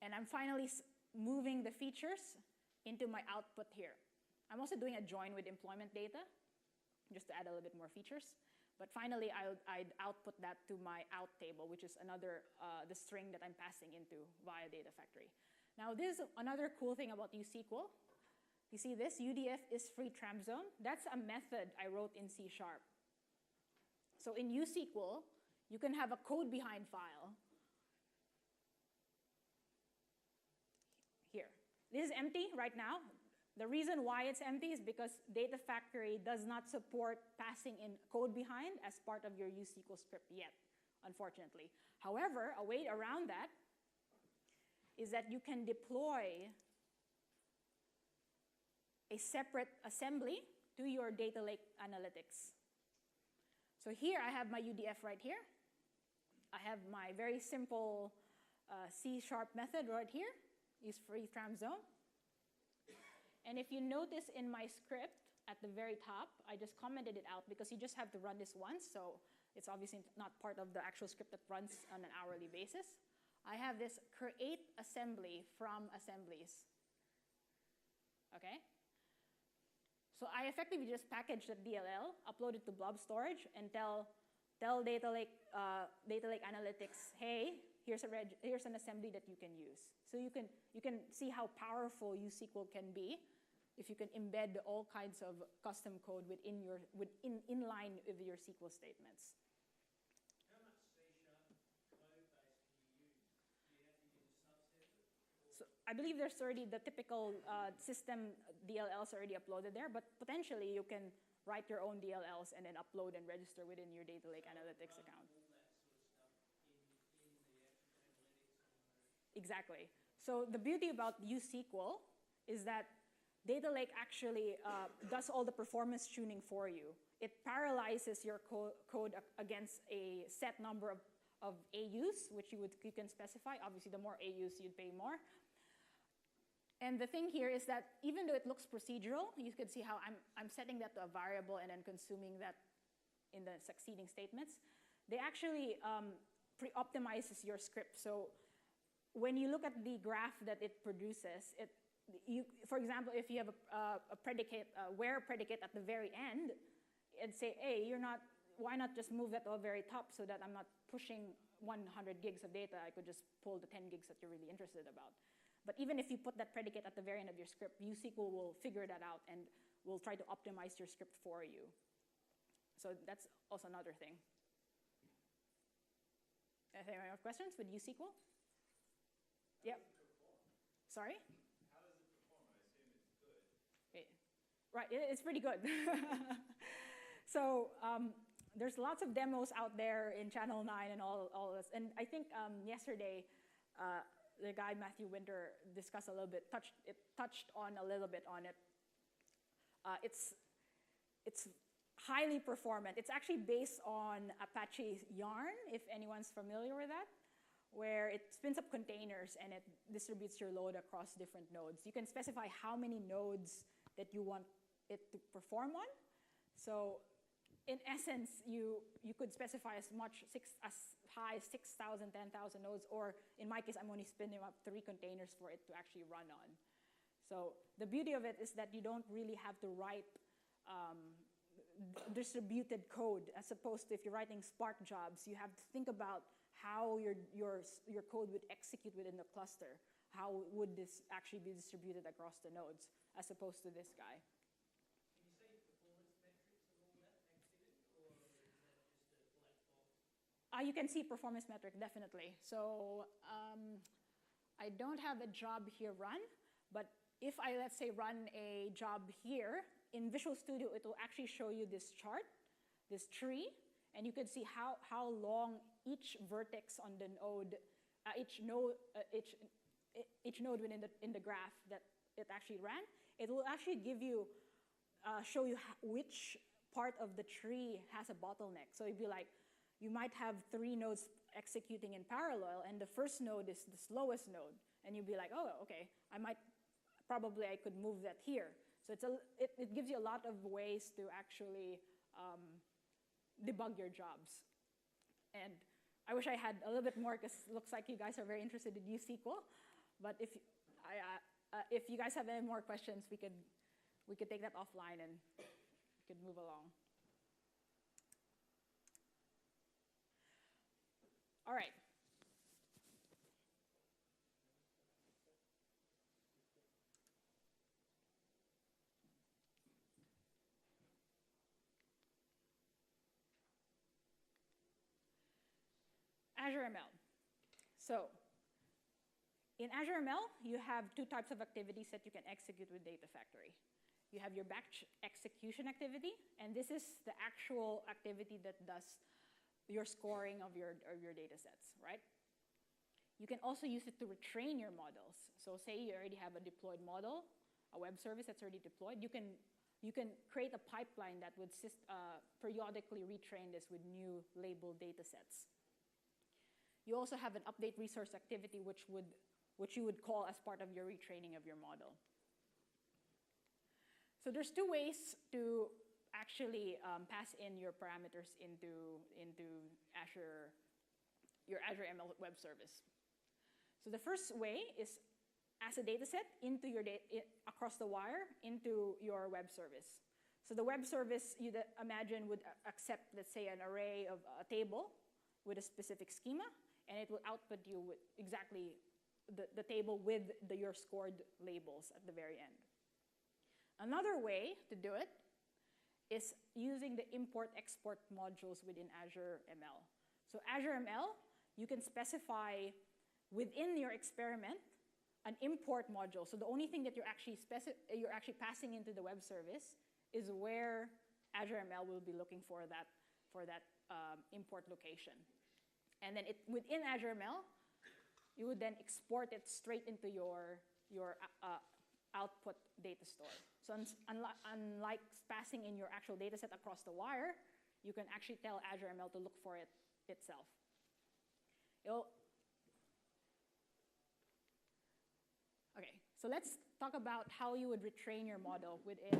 And I'm finally moving the features into my output here. I'm also doing a join with employment data, just to add a little bit more features. But finally, I'd output that to my out table, which is the string that I'm passing into via data factory. Now, this is another cool thing about USQL. You see this, UDF is free tram zone. That's a method I wrote in C#. So in USQL, you can have a code behind file. Here. This is empty right now. The reason why it's empty is because Data Factory does not support passing in code behind as part of your USQL script yet, unfortunately. However, a way around that is that you can deploy a separate assembly to your data lake analytics. So here I have my UDF right here. I have my very simple C# method right here, use free tram zone. And if you notice in my script at the very top, I just commented it out because you just have to run this once, so it's obviously not part of the actual script that runs on an hourly basis. I have this create assembly from assemblies. Okay? So I effectively just package that DLL, upload it to blob storage, and tell Data Lake Analytics, hey, here's an assembly that you can use. So you can see how powerful USQL can be if you can embed all kinds of custom code in line with your SQL statements. How much C# code base can you use? Do you have to use a subset of it? So I believe there's already the typical system DLLs already uploaded there, but potentially you can write your own DLLs and then upload and register within your Data Lake Analytics account. All that sort of stuff in the actual analytics. Exactly. So the beauty about USQL is that Data Lake actually does all the performance tuning for you. It parallelizes your code against a set number of AUs, which you can specify. Obviously, the more AUs, you'd pay more. And the thing here is that even though it looks procedural, you can see how I'm setting that to a variable and then consuming that in the succeeding statements. They actually pre-optimizes your script. So when you look at the graph that it produces, for example, if you have a predicate, where predicate at the very end, and say, hey, why not just move that to the very top so that I'm not pushing 100 gigs of data, I could just pull the 10 gigs that you're really interested about. But even if you put that predicate at the very end of your script, USQL will figure that out and will try to optimize your script for you. So that's also another thing. Any other questions with USQL? Yep. Sorry? How does it perform? I assume it's good. Right, it's pretty good. So there's lots of demos out there in Channel 9 and all this. And I think yesterday, the guy Matthew Winter discussed a little bit, touched on a little bit on it. It's highly performant. It's actually based on Apache Yarn, if anyone's familiar with that, where it spins up containers and it distributes your load across different nodes. You can specify how many nodes that you want it to perform on. So in essence, you could specify as high as 6,000, 10,000 nodes, or in my case, I'm only spinning up 3 containers for it to actually run on. So the beauty of it is that you don't really have to write distributed code, as opposed to if you're writing Spark jobs, you have to think about how your code would execute within the cluster. How would this actually be distributed across the nodes, as opposed to this guy? Can you see performance metrics of all that activity, or is that just a black box? You can see performance metric, definitely. So I don't have a job here run, but if I, let's say, run a job here, in Visual Studio, it will actually show you this chart, this tree, and you can see how long each vertex on the node, each node in the graph that it actually ran. It will actually give you, show you which part of the tree has a bottleneck. So it'd be like, you might have 3 nodes executing in parallel, and the first node is the slowest node, and you'd be like, oh, okay, I could move that here. So it gives you a lot of ways to actually debug your jobs. And I wish I had a little bit more, because it looks like you guys are very interested in USQL. But if you guys have any more questions, we could take that offline and we could move along. All right. Azure ML. So in Azure ML, you have two types of activities that you can execute with Data Factory. You have your batch execution activity, and this is the actual activity that does your scoring of your data sets, right? You can also use it to retrain your models. So say you already have a deployed model, a web service that's already deployed, you can create a pipeline that would periodically retrain this with new labeled data sets. You also have an update resource activity which you would call as part of your retraining of your model. So there's two ways to actually pass in your parameters into Azure, your Azure ML web service. So the first way is as a data set into your across the wire into your web service. So the web service, you'd imagine, would accept, let's say, an array of a table with a specific schema, and it will output you with exactly the table with your scored labels at the very end. Another way to do it is using the import-export modules within Azure ML. So Azure ML, you can specify within your experiment an import module. So the only thing that you're actually passing into the web service is where Azure ML will be looking for that import location. And then within Azure ML, you would then export it straight into your output data store. So unlike passing in your actual data set across the wire, you can actually tell Azure ML to look for it itself. Okay, so let's talk about how you would retrain your model within,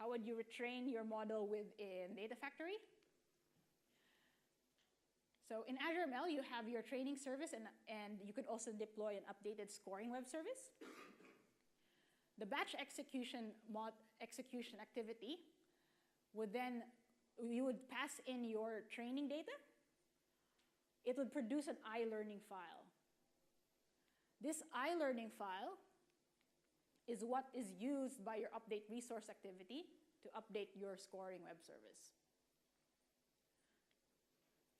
How would you retrain your model within Data Factory? So in Azure ML, you have your training service, and you could also deploy an updated scoring web service. The batch execution activity would then, you would pass in your training data. It would produce an iLearning file. This iLearning file is what is used by your update resource activity to update your scoring web service.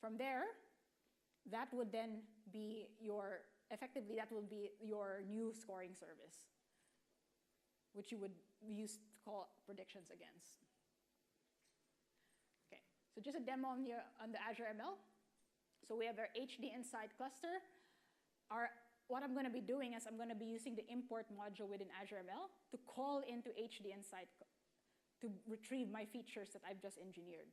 From there, that would then be effectively that will be your new scoring service, which you would use to call predictions against. Okay, so just a demo on the Azure ML. So we have our HD Insight cluster. What I'm going to be doing is I'm going to be using the import module within Azure ML to call into HD Insight to retrieve my features that I've just engineered.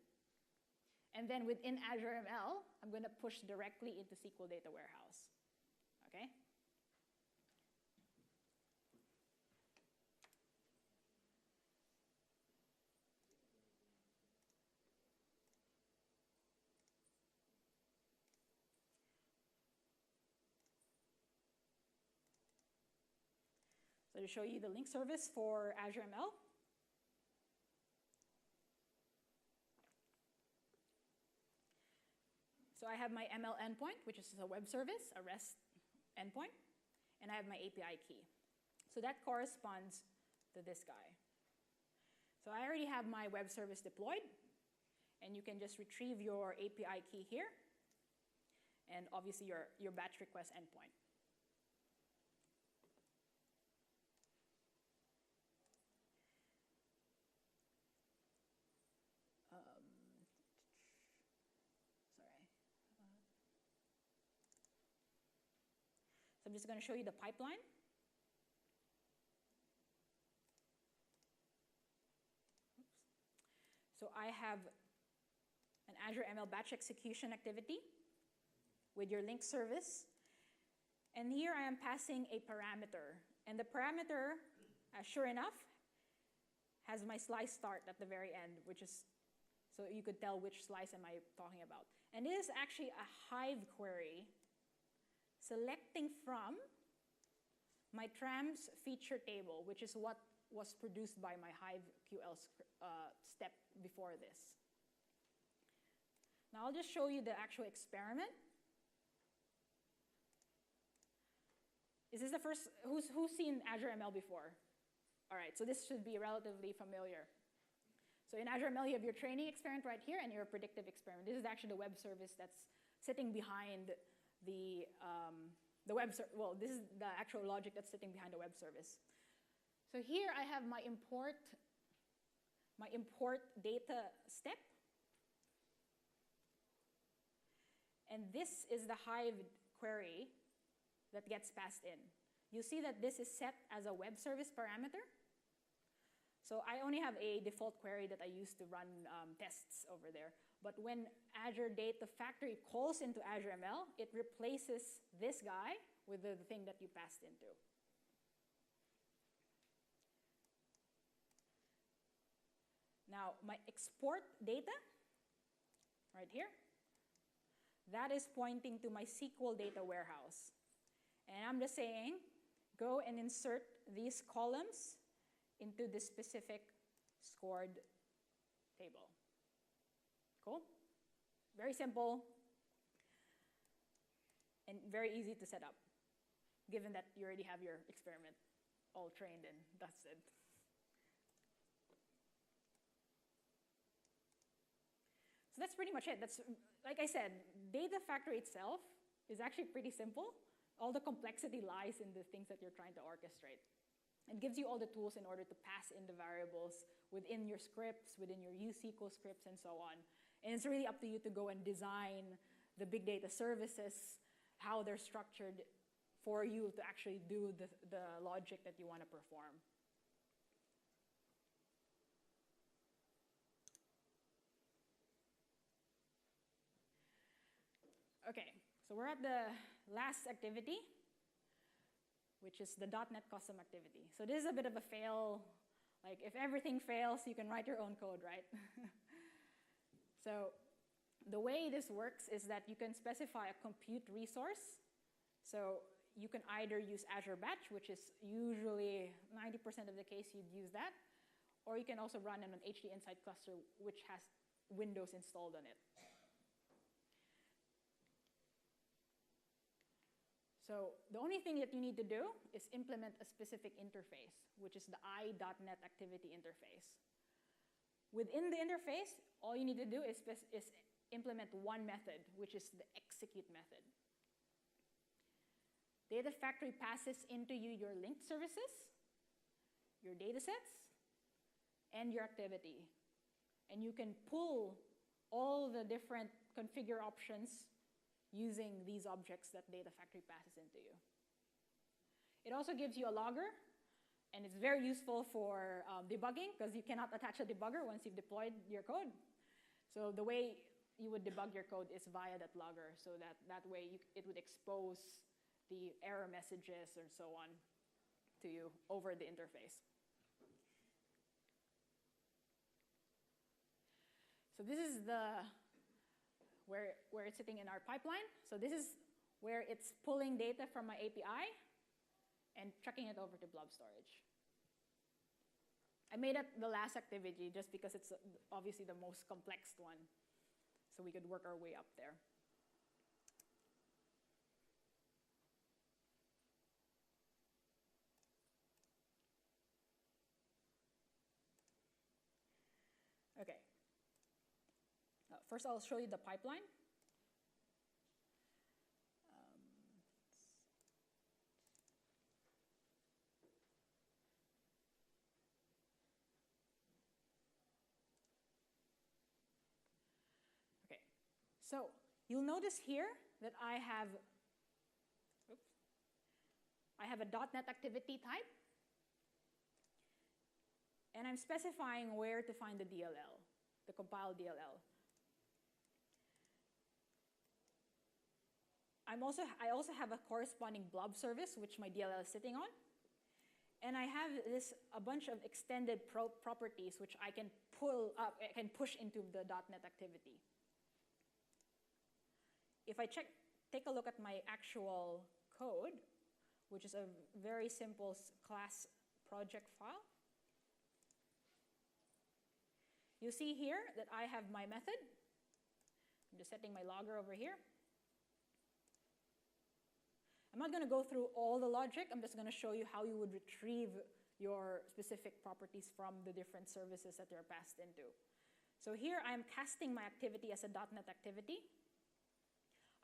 And then within Azure ML, I'm going to push directly into SQL Data Warehouse. Okay? So to show you the link service for Azure ML. So I have my ML endpoint, which is a web service, a REST endpoint, and I have my API key. So that corresponds to this guy. So I already have my web service deployed, and you can just retrieve your API key here, and obviously your batch request endpoint. So I'm just going to show you the pipeline. Oops. So I have an Azure ML batch execution activity with your link service. And here I am passing a parameter. And the parameter, sure enough, has my slice start at the very end, which is, so you could tell which slice am I talking about. And it is actually a Hive query selecting from my trams feature table, which is what was produced by my HiveQL step before this. Now I'll just show you the actual experiment. Is this the first, who's seen Azure ML before? All right, so this should be relatively familiar. So in Azure ML, you have your training experiment right here and your predictive experiment. This is actually the web service that's sitting behind the this is the actual logic that's sitting behind the web service. So here I have my import data step. And this is the Hive query that gets passed in. You see that this is set as a web service parameter. So I only have a default query that I use to run tests over there. But when Azure Data Factory calls into Azure ML, it replaces this guy with the thing that you passed into. Now, my export data, right here, that is pointing to my SQL data warehouse. And I'm just saying, go and insert these columns into this specific scored table. Cool? Very simple and very easy to set up, given that you already have your experiment all trained and dusted. So that's pretty much it. That's, like I said, Data Factory itself is actually pretty simple. All the complexity lies in the things that you're trying to orchestrate. It gives you all the tools in order to pass in the variables within your scripts, within your USQL scripts, and so on. And it's really up to you to go and design the big data services, how they're structured for you to actually do the logic that you want to perform. Okay, so we're at the last activity, which is the .NET custom activity. So this is a bit of a fail. Like, if everything fails, you can write your own code, right? So the way this works is that you can specify a compute resource. So you can either use Azure Batch, which is usually 90% of the case you'd use that, or you can also run an HD Insight cluster, which has Windows installed on it. So the only thing that you need to do is implement a specific interface, which is the i.NET activity interface. Within the interface, all you need to do is implement one method, which is the execute method. Data Factory passes into you your linked services, your datasets, and your activity. And you can pull all the different configure options using these objects that Data Factory passes into you. It also gives you a logger, and it's very useful for debugging, because you cannot attach a debugger once you've deployed your code. So the way you would debug your code is via that logger, so that way it would expose the error messages and so on to you over the interface. So this is where it's sitting in our pipeline. So this is where it's pulling data from my API and chucking it over to blob storage. I made it the last activity just because it's obviously the most complex one, so we could work our way up there. Okay. First, I'll show you the pipeline. Okay, so you'll notice here that I have a .NET activity type, and I'm specifying where to find the DLL, the compiled DLL. I also have a corresponding blob service, which my DLL is sitting on. And I have a bunch of extended properties, which I can push into the .NET activity. If I take a look at my actual code, which is a very simple class project file. You see here that I have my method. I'm just setting my logger over here. I'm not going to go through all the logic. I'm just going to show you how you would retrieve your specific properties from the different services that they're passed into. So here I'm casting my activity as a .NET activity.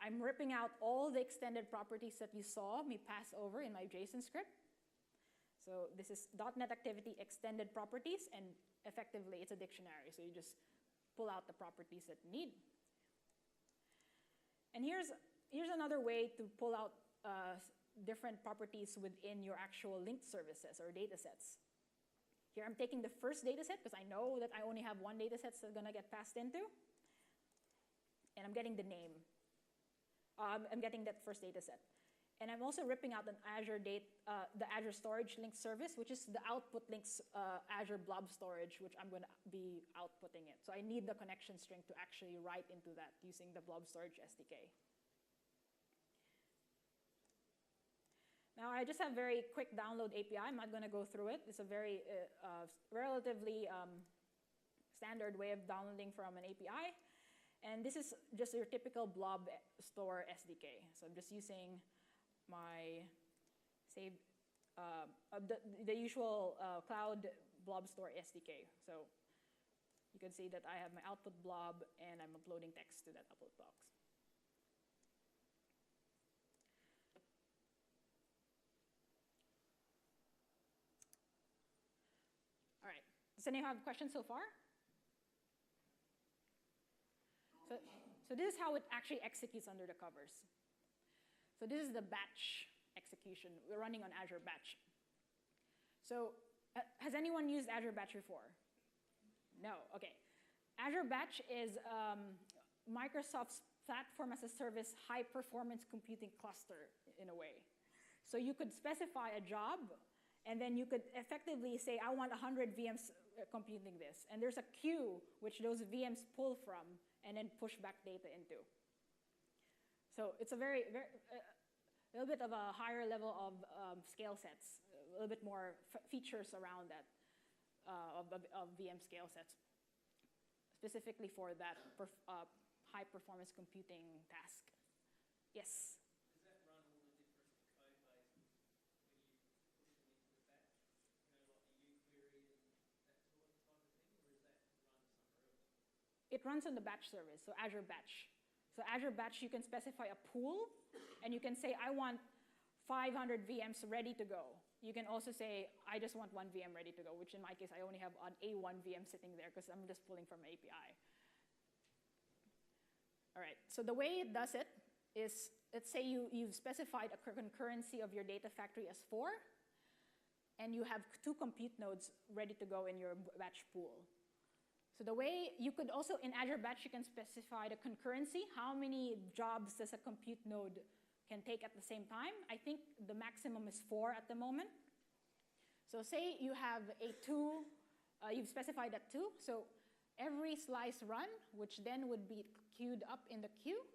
I'm ripping out all the extended properties that you saw me pass over in my JSON script. So this is .NET activity extended properties, and effectively it's a dictionary. So you just pull out the properties that you need. And here's another way to pull out different properties within your actual linked services or data sets. Here I'm taking the first data set because I know that I only have one data set that's going to get passed into. And I'm getting the name. I'm getting that first data set. And I'm also ripping out the Azure Storage Link Service, which is the output links Azure Blob Storage, which I'm going to be outputting it. So I need the connection string to actually write into that using the Blob Storage SDK. Now I just have very quick download API. I'm not going to go through it. It's a very relatively standard way of downloading from an API. And this is just your typical blob store SDK. So I'm just using my the usual cloud blob store SDK. So you can see that I have my output blob and I'm uploading text to that upload box. All right, does anyone have questions so far? So this is how it actually executes under the covers. So this is the batch execution. We're running on Azure Batch. So has anyone used Azure Batch before? No, okay. Azure Batch is Microsoft's platform as a service high performance computing cluster in a way. So you could specify a job and then you could effectively say, I want 100 VMs computing this. And there's a queue which those VMs pull from and then push back data into. So it's a very little bit of a higher level of scale sets, a little bit more features around that of VM scale sets, specifically for that high performance computing task. Yes? Does that run all the different code bases when you push them into the batch? You know, like the uQuery and that sort of type of thing, or is that run somewhere else? It runs on the batch service, so Azure Batch. So Azure Batch, you can specify a pool, and you can say, I want 500 VMs ready to go. You can also say, I just want one VM ready to go, which in my case, I only have an A1 VM sitting there because I'm just pulling from API. All right, so the way it does it is, let's say you've specified a concurrency of your data factory as 4, and you have 2 compute nodes ready to go in your batch pool. So the way you could also, in Azure Batch, you can specify the concurrency. How many jobs does a compute node can take at the same time? I think the maximum is 4 at the moment. So say you have a 2, you've specified that 2. So every slice run, which then would be queued up in the queue,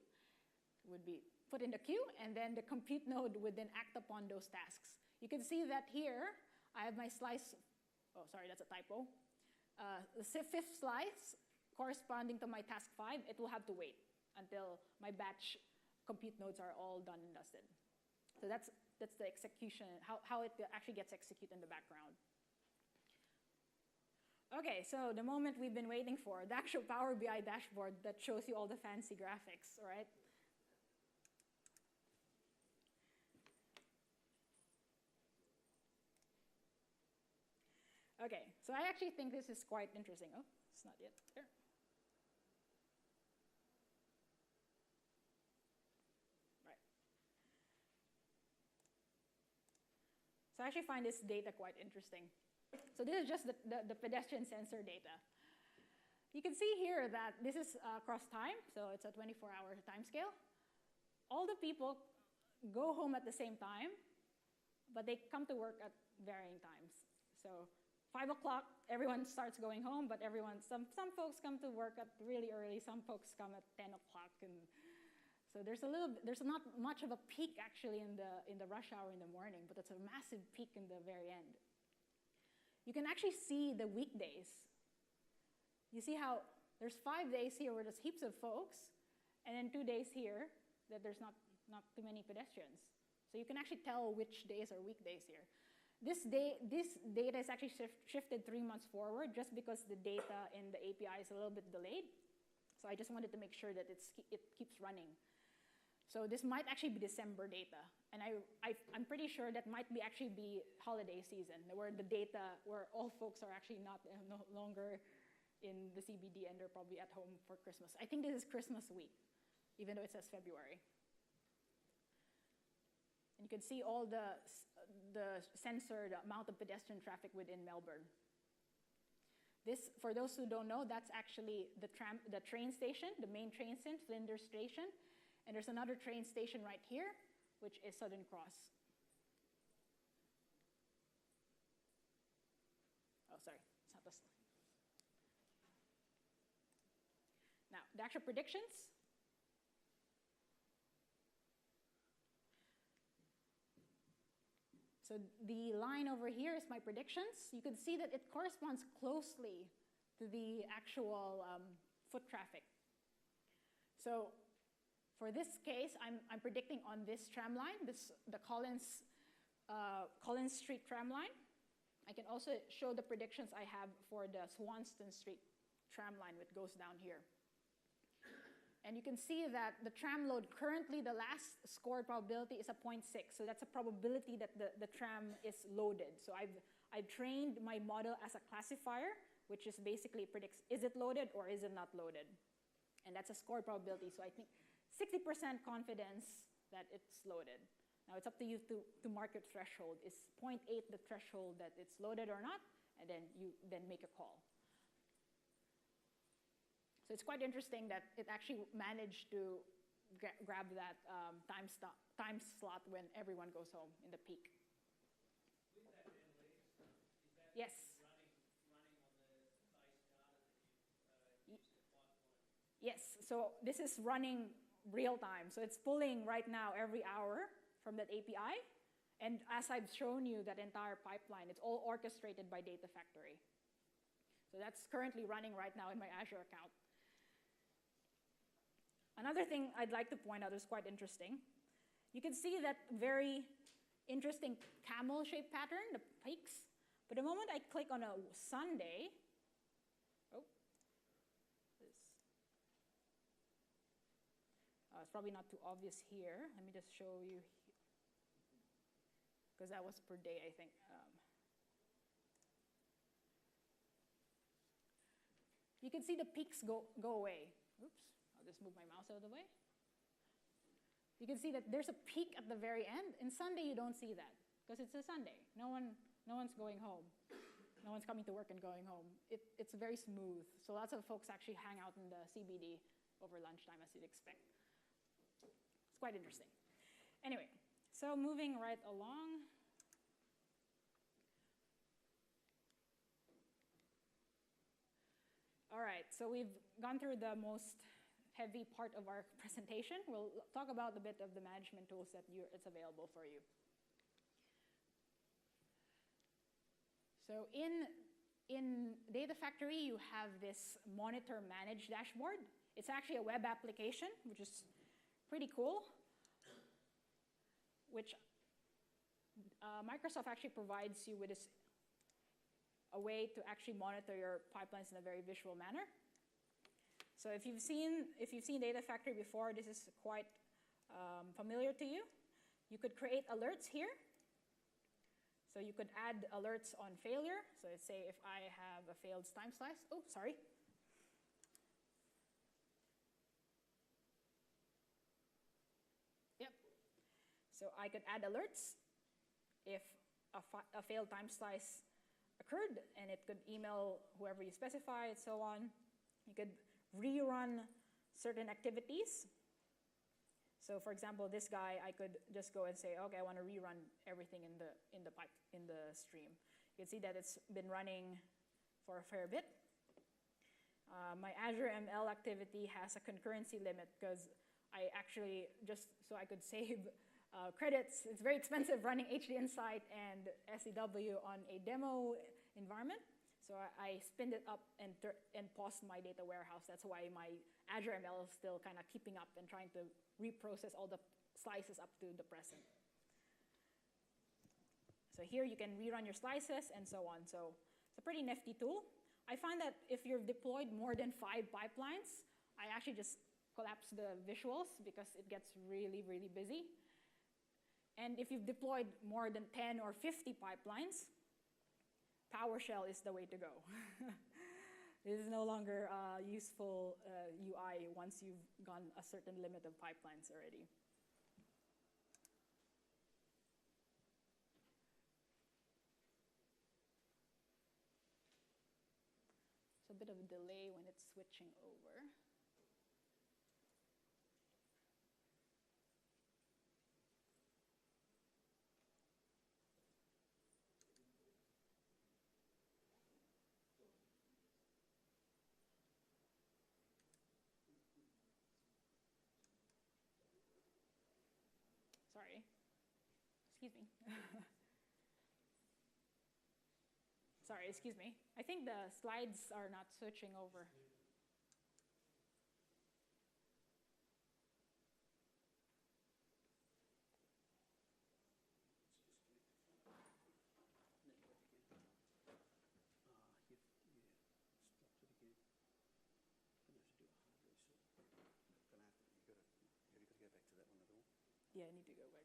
would be put in the queue, and then the compute node would then act upon those tasks. You can see that here, I have my slice, oh, sorry, that's a typo. The 5th slice corresponding to my task 5, it will have to wait until my batch compute nodes are all done and dusted. So that's the execution, how it actually gets executed in the background. Okay, so the moment we've been waiting for, the actual Power BI dashboard that shows you all the fancy graphics, all right? Okay, so I actually think this is quite interesting. Oh, it's not yet there. Right. So I actually find this data quite interesting. So this is just the pedestrian sensor data. You can see here that this is across time, so it's a 24-hour time scale. All the people go home at the same time, but they come to work at varying times. So 5 o'clock, everyone starts going home, but some folks come to work at really early, some folks come at 10 o'clock, and So there's not much of a peak actually in the rush hour in the morning, but it's a massive peak in the very end. You can actually see the weekdays. You see how there's 5 days here where there's heaps of folks, and then 2 days here that there's not too many pedestrians. So you can actually tell which days are weekdays here. This data is actually shifted 3 months forward just because the data in the API is a little bit delayed. So I just wanted to make sure that it keeps running. So this might actually be December data. And I'm pretty sure that might actually be holiday season, where the data, where all folks are actually no longer in the CBD and they're probably at home for Christmas. I think this is Christmas week, even though it says February. And you can see all the censored amount of pedestrian traffic within Melbourne. This, for those who don't know, that's actually the train station, the main train station, Flinders Station. And there's another train station right here, which is Southern Cross. Oh, sorry, it's not this. Now, the actual predictions. So the line over here is my predictions. You can see that it corresponds closely to the actual foot traffic. So for this case, I'm predicting on this tram line, the Collins Street tram line. I can also show the predictions I have for the Swanston Street tram line, which goes down here. And you can see that the tram load currently, the last scored probability is a 0.6. So that's a probability that the tram is loaded. So I've trained my model as a classifier, which is basically predicts, is it loaded or is it not loaded? And that's a scored probability. So I think 60% confidence that it's loaded. Now it's up to you to mark your threshold. Is 0.8 the threshold that it's loaded or not? And then you make a call. So it's quite interesting that it actually managed to grab that time slot when everyone goes home in the peak. With that analytics stuff, is that Yes. running on the base data that you've used in the pipeline? Yes, so this is running real time. So it's pulling right now every hour from that API. And as I've shown you, that entire pipeline, it's all orchestrated by Data Factory. So that's currently running right now in my Azure account. Another thing I'd like to point out is quite interesting. You can see that very interesting camel-shaped pattern, the peaks. But the moment I click on a Sunday, it's probably not too obvious here. Let me just show you, because that was per day, I think. You can see the peaks go away. Oops. I'll just move my mouse out of the way. You can see that there's a peak at the very end. And Sunday, you don't see that because it's a Sunday. No one's going home. No one's coming to work and going home. It's very smooth. So lots of folks actually hang out in the CBD over lunchtime, as you'd expect. It's quite interesting. Anyway, so moving right along. All right, so we've gone through the most heavy part of our presentation. We'll talk about a bit of the management tools that it's available for you. So in Data Factory, you have this monitor manage dashboard. It's actually a web application, which is pretty cool, which Microsoft actually provides you with a way to actually monitor your pipelines in a very visual manner. So if you've seen Data Factory before, this is quite familiar to you. You could create alerts here. So you could add alerts on failure. So let's say if I have a failed time slice. Oh, sorry. Yep. So I could add alerts if a failed time slice occurred, and it could email whoever you specify and so on. You could rerun certain activities. So for example, this guy, I could just go and say, okay, I want to rerun everything in the stream. You can see that it's been running for a fair bit. My Azure ML activity has a concurrency limit because I actually, just so I could save credits, it's very expensive running HD Insight and SEW on a demo environment. So I spinned it up and paused my data warehouse. That's why my Azure ML is still kind of keeping up and trying to reprocess all the slices up to the present. So here you can rerun your slices and so on. So it's a pretty nifty tool. I find that if you've deployed more than 5 pipelines, I actually just collapse the visuals because it gets really, really busy. And if you've deployed more than 10 or 50 pipelines, PowerShell is the way to go. This is no longer a useful UI once you've gone a certain limit of pipelines already. So a bit of a delay when it's switching over. Sorry. Excuse me. Sorry, excuse me. I think the slides are not switching over. Yeah, I need to go back.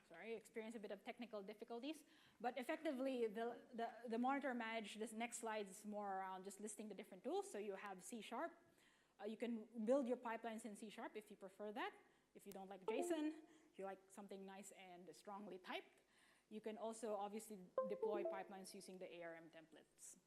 Sorry, experienced a bit of technical difficulties. But effectively, the monitor manage, this next slide is more around just listing the different tools. So you have C#. You can build your pipelines in C# if you prefer that. If you don't like JSON, if you like something nice and strongly typed. You can also obviously deploy pipelines using the ARM templates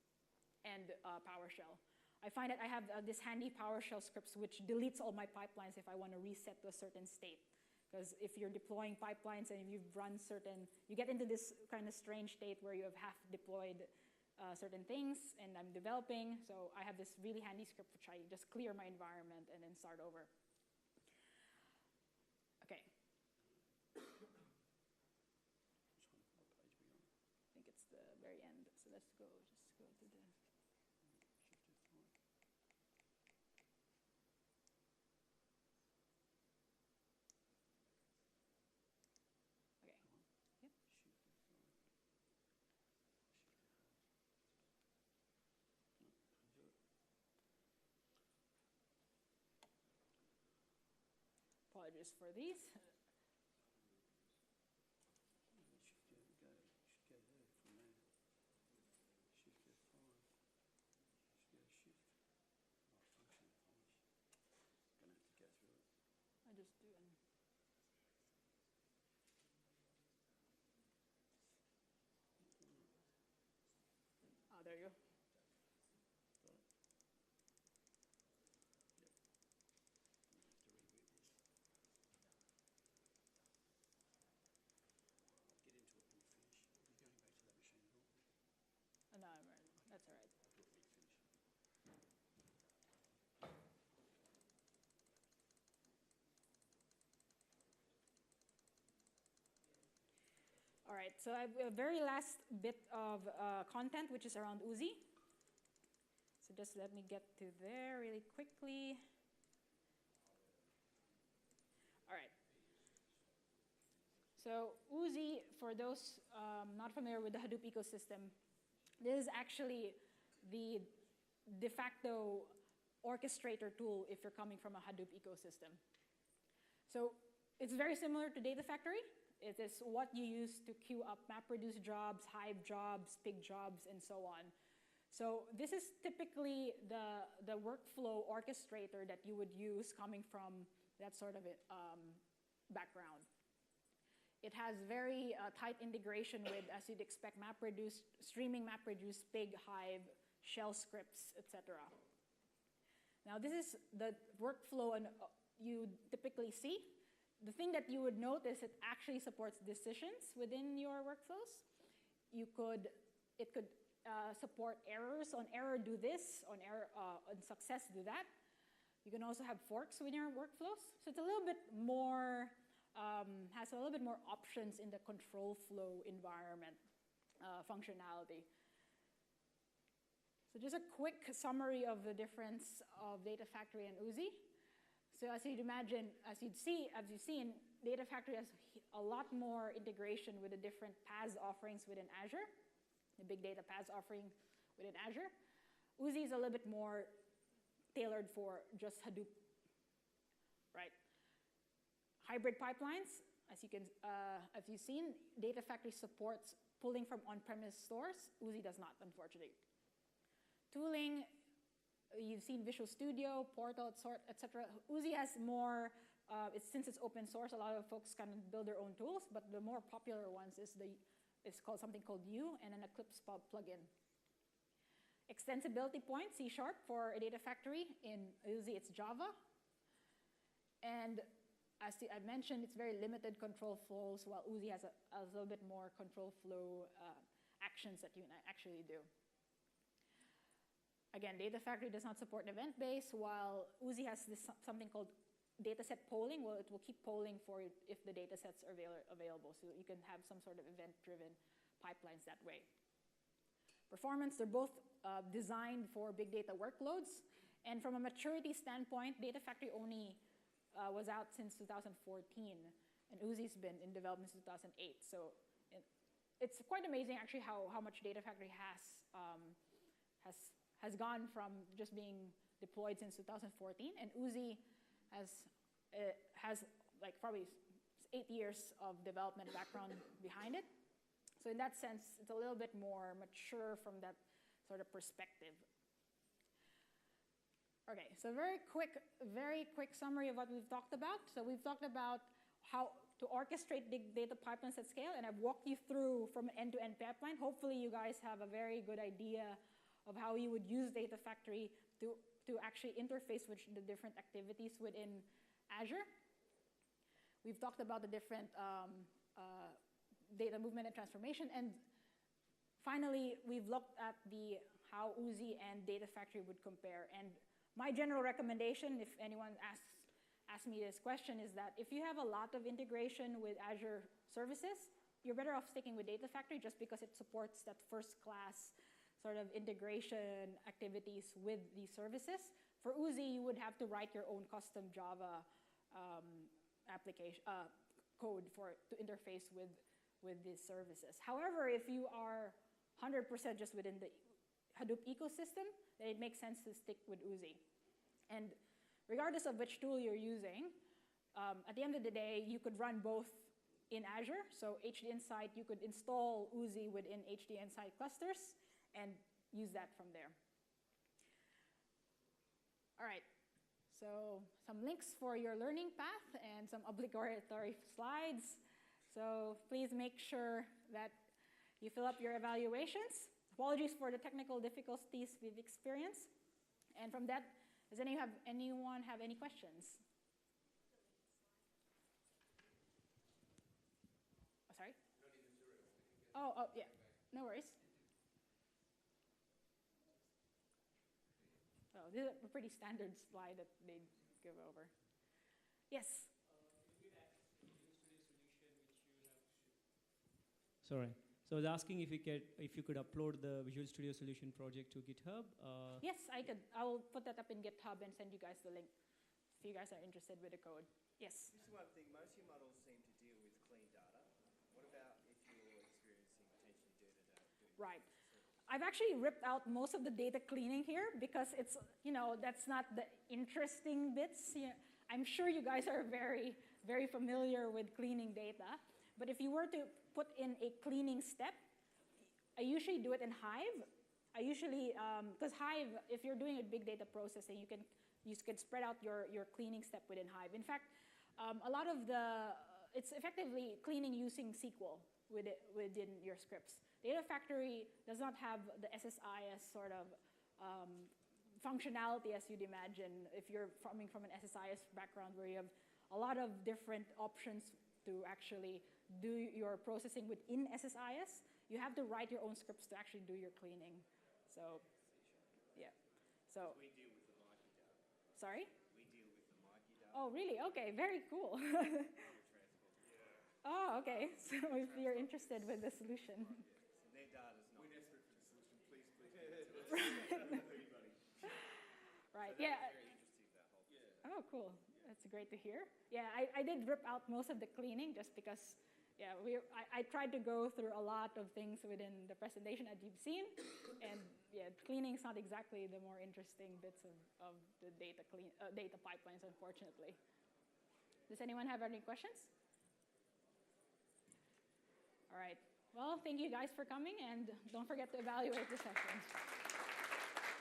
and PowerShell. I find that I have this handy PowerShell scripts which deletes all my pipelines if I want to reset to a certain state. Because if you're deploying pipelines and you've run certain, you get into this kind of strange state where you have half deployed certain things and I'm developing. So I have this really handy script which I just clear my environment and then start over. Okay. I think it's the very end. So let's go, just go to the. Apologies for these. I just do an. Oh, there you go. No, that's all right. All right, so I have a very last bit of content, which is around Uzi. So just let me get to there really quickly. All right. So Uzi, for those not familiar with the Hadoop ecosystem, this is actually the de facto orchestrator tool if you're coming from a Hadoop ecosystem. So it's very similar to Data Factory. It is what you use to queue up MapReduce jobs, Hive jobs, Pig jobs, and so on. So this is typically the workflow orchestrator that you would use coming from that sort of background. It has very tight integration with, as you'd expect, MapReduce, streaming MapReduce, Pig, Hive, shell scripts, etc. Now this is the workflow you typically see. The thing that you would notice, it actually supports decisions within your workflows. It could support errors. On error, do this. On success, do that. You can also have forks within your workflows. So it's a little bit more, has a little bit more options in the control flow environment functionality. So just a quick summary of the difference of Data Factory and Oozie. So as you'd imagine, as you've seen, Data Factory has a lot more integration with the different PaaS offerings within Azure, the big data PaaS offering within Azure. Oozie is a little bit more tailored for just Hadoop, right? Hybrid pipelines, as you've seen, Data Factory supports pulling from on-premise stores. Oozie does not, unfortunately. Tooling, you've seen Visual Studio, Portal, etc. Oozie has more, since it's open source, a lot of folks can build their own tools, but the more popular ones is called something called U and an Eclipse plugin. Extensibility point, C# for a Data Factory. In Oozie, it's Java. And as I mentioned, it's very limited control flows, while Oozie has a little bit more control flow actions that you can actually do. Again, Data Factory does not support event-based, while Oozie has something called dataset polling. Well, it will keep polling for if the datasets are available, so you can have some sort of event-driven pipelines that way. Performance, they're both designed for big data workloads. And from a maturity standpoint, Data Factory only was out since 2014, and Oozie's been in development since 2008. So it's quite amazing, actually, how much Data Factory has gone from just being deployed since 2014, and Oozie has like probably 8 years of development background behind it. So in that sense, it's a little bit more mature from that sort of perspective. Okay, so very quick summary of what we've talked about. So we've talked about how to orchestrate big data pipelines at scale, and I've walked you through from an end-to-end pipeline. Hopefully you guys have a very good idea of how you would use Data Factory to actually interface with the different activities within Azure. We've talked about the different data movement and transformation, and finally, we've looked at how Oozie and Data Factory would compare. And my general recommendation, if anyone asks me this question, is that if you have a lot of integration with Azure services, you're better off sticking with Data Factory just because it supports that first-class sort of integration activities with these services. For Oozie, you would have to write your own custom Java application code to interface with these services. However, if you are 100% just within the Hadoop ecosystem, then it makes sense to stick with Oozie. And regardless of which tool you're using, at the end of the day, you could run both in Azure. So HD Insight, you could install Oozie within HD Insight clusters and use that from there. All right, so some links for your learning path and some obligatory slides. So please make sure that you fill up your evaluations. Apologies for the technical difficulties we've experienced. And from that, does anyone have any questions? Oh, sorry? Oh, yeah, no worries. So this is a pretty standard slide that they give over. Yes? Sorry. So I was asking if you could upload the Visual Studio Solution project to GitHub. Yes, I could. I will put that up in GitHub and send you guys the link if you guys are interested with the code. Yes? Just one thing, most of your models seem to deal with clean data. What about if you're experiencing potentially dirty data? Right. I've actually ripped out most of the data cleaning here because it's, that's not the interesting bits. I'm sure you guys are very, very familiar with cleaning data. But if you were to put in a cleaning step, I usually do it in Hive. Because Hive, if you're doing a big data processing, you can spread out your cleaning step within Hive. In fact, it's effectively cleaning using SQL within your scripts. Data Factory does not have the SSIS sort of functionality as you'd imagine if you're coming from an SSIS background where you have a lot of different options to actually do your processing within SSIS. You have to write your own scripts to actually do your cleaning. So, yeah. So we deal with the market data. sorry? We Oh, really? Okay, very cool. Oh, okay. So if you're interested with the solution. So their data's not. We're desperate for the solution. Please give it to us. Anybody. Right, So yeah. that was very interesting, that whole thing. Oh, cool. That's great to hear. Yeah, I did rip out most of the cleaning just because, yeah, I tried to go through a lot of things within the presentation that you've seen, and yeah, cleaning's not exactly the more interesting bits of the data pipelines, unfortunately. Does anyone have any questions? All right. Well, thank you guys for coming, and don't forget to evaluate the sessions.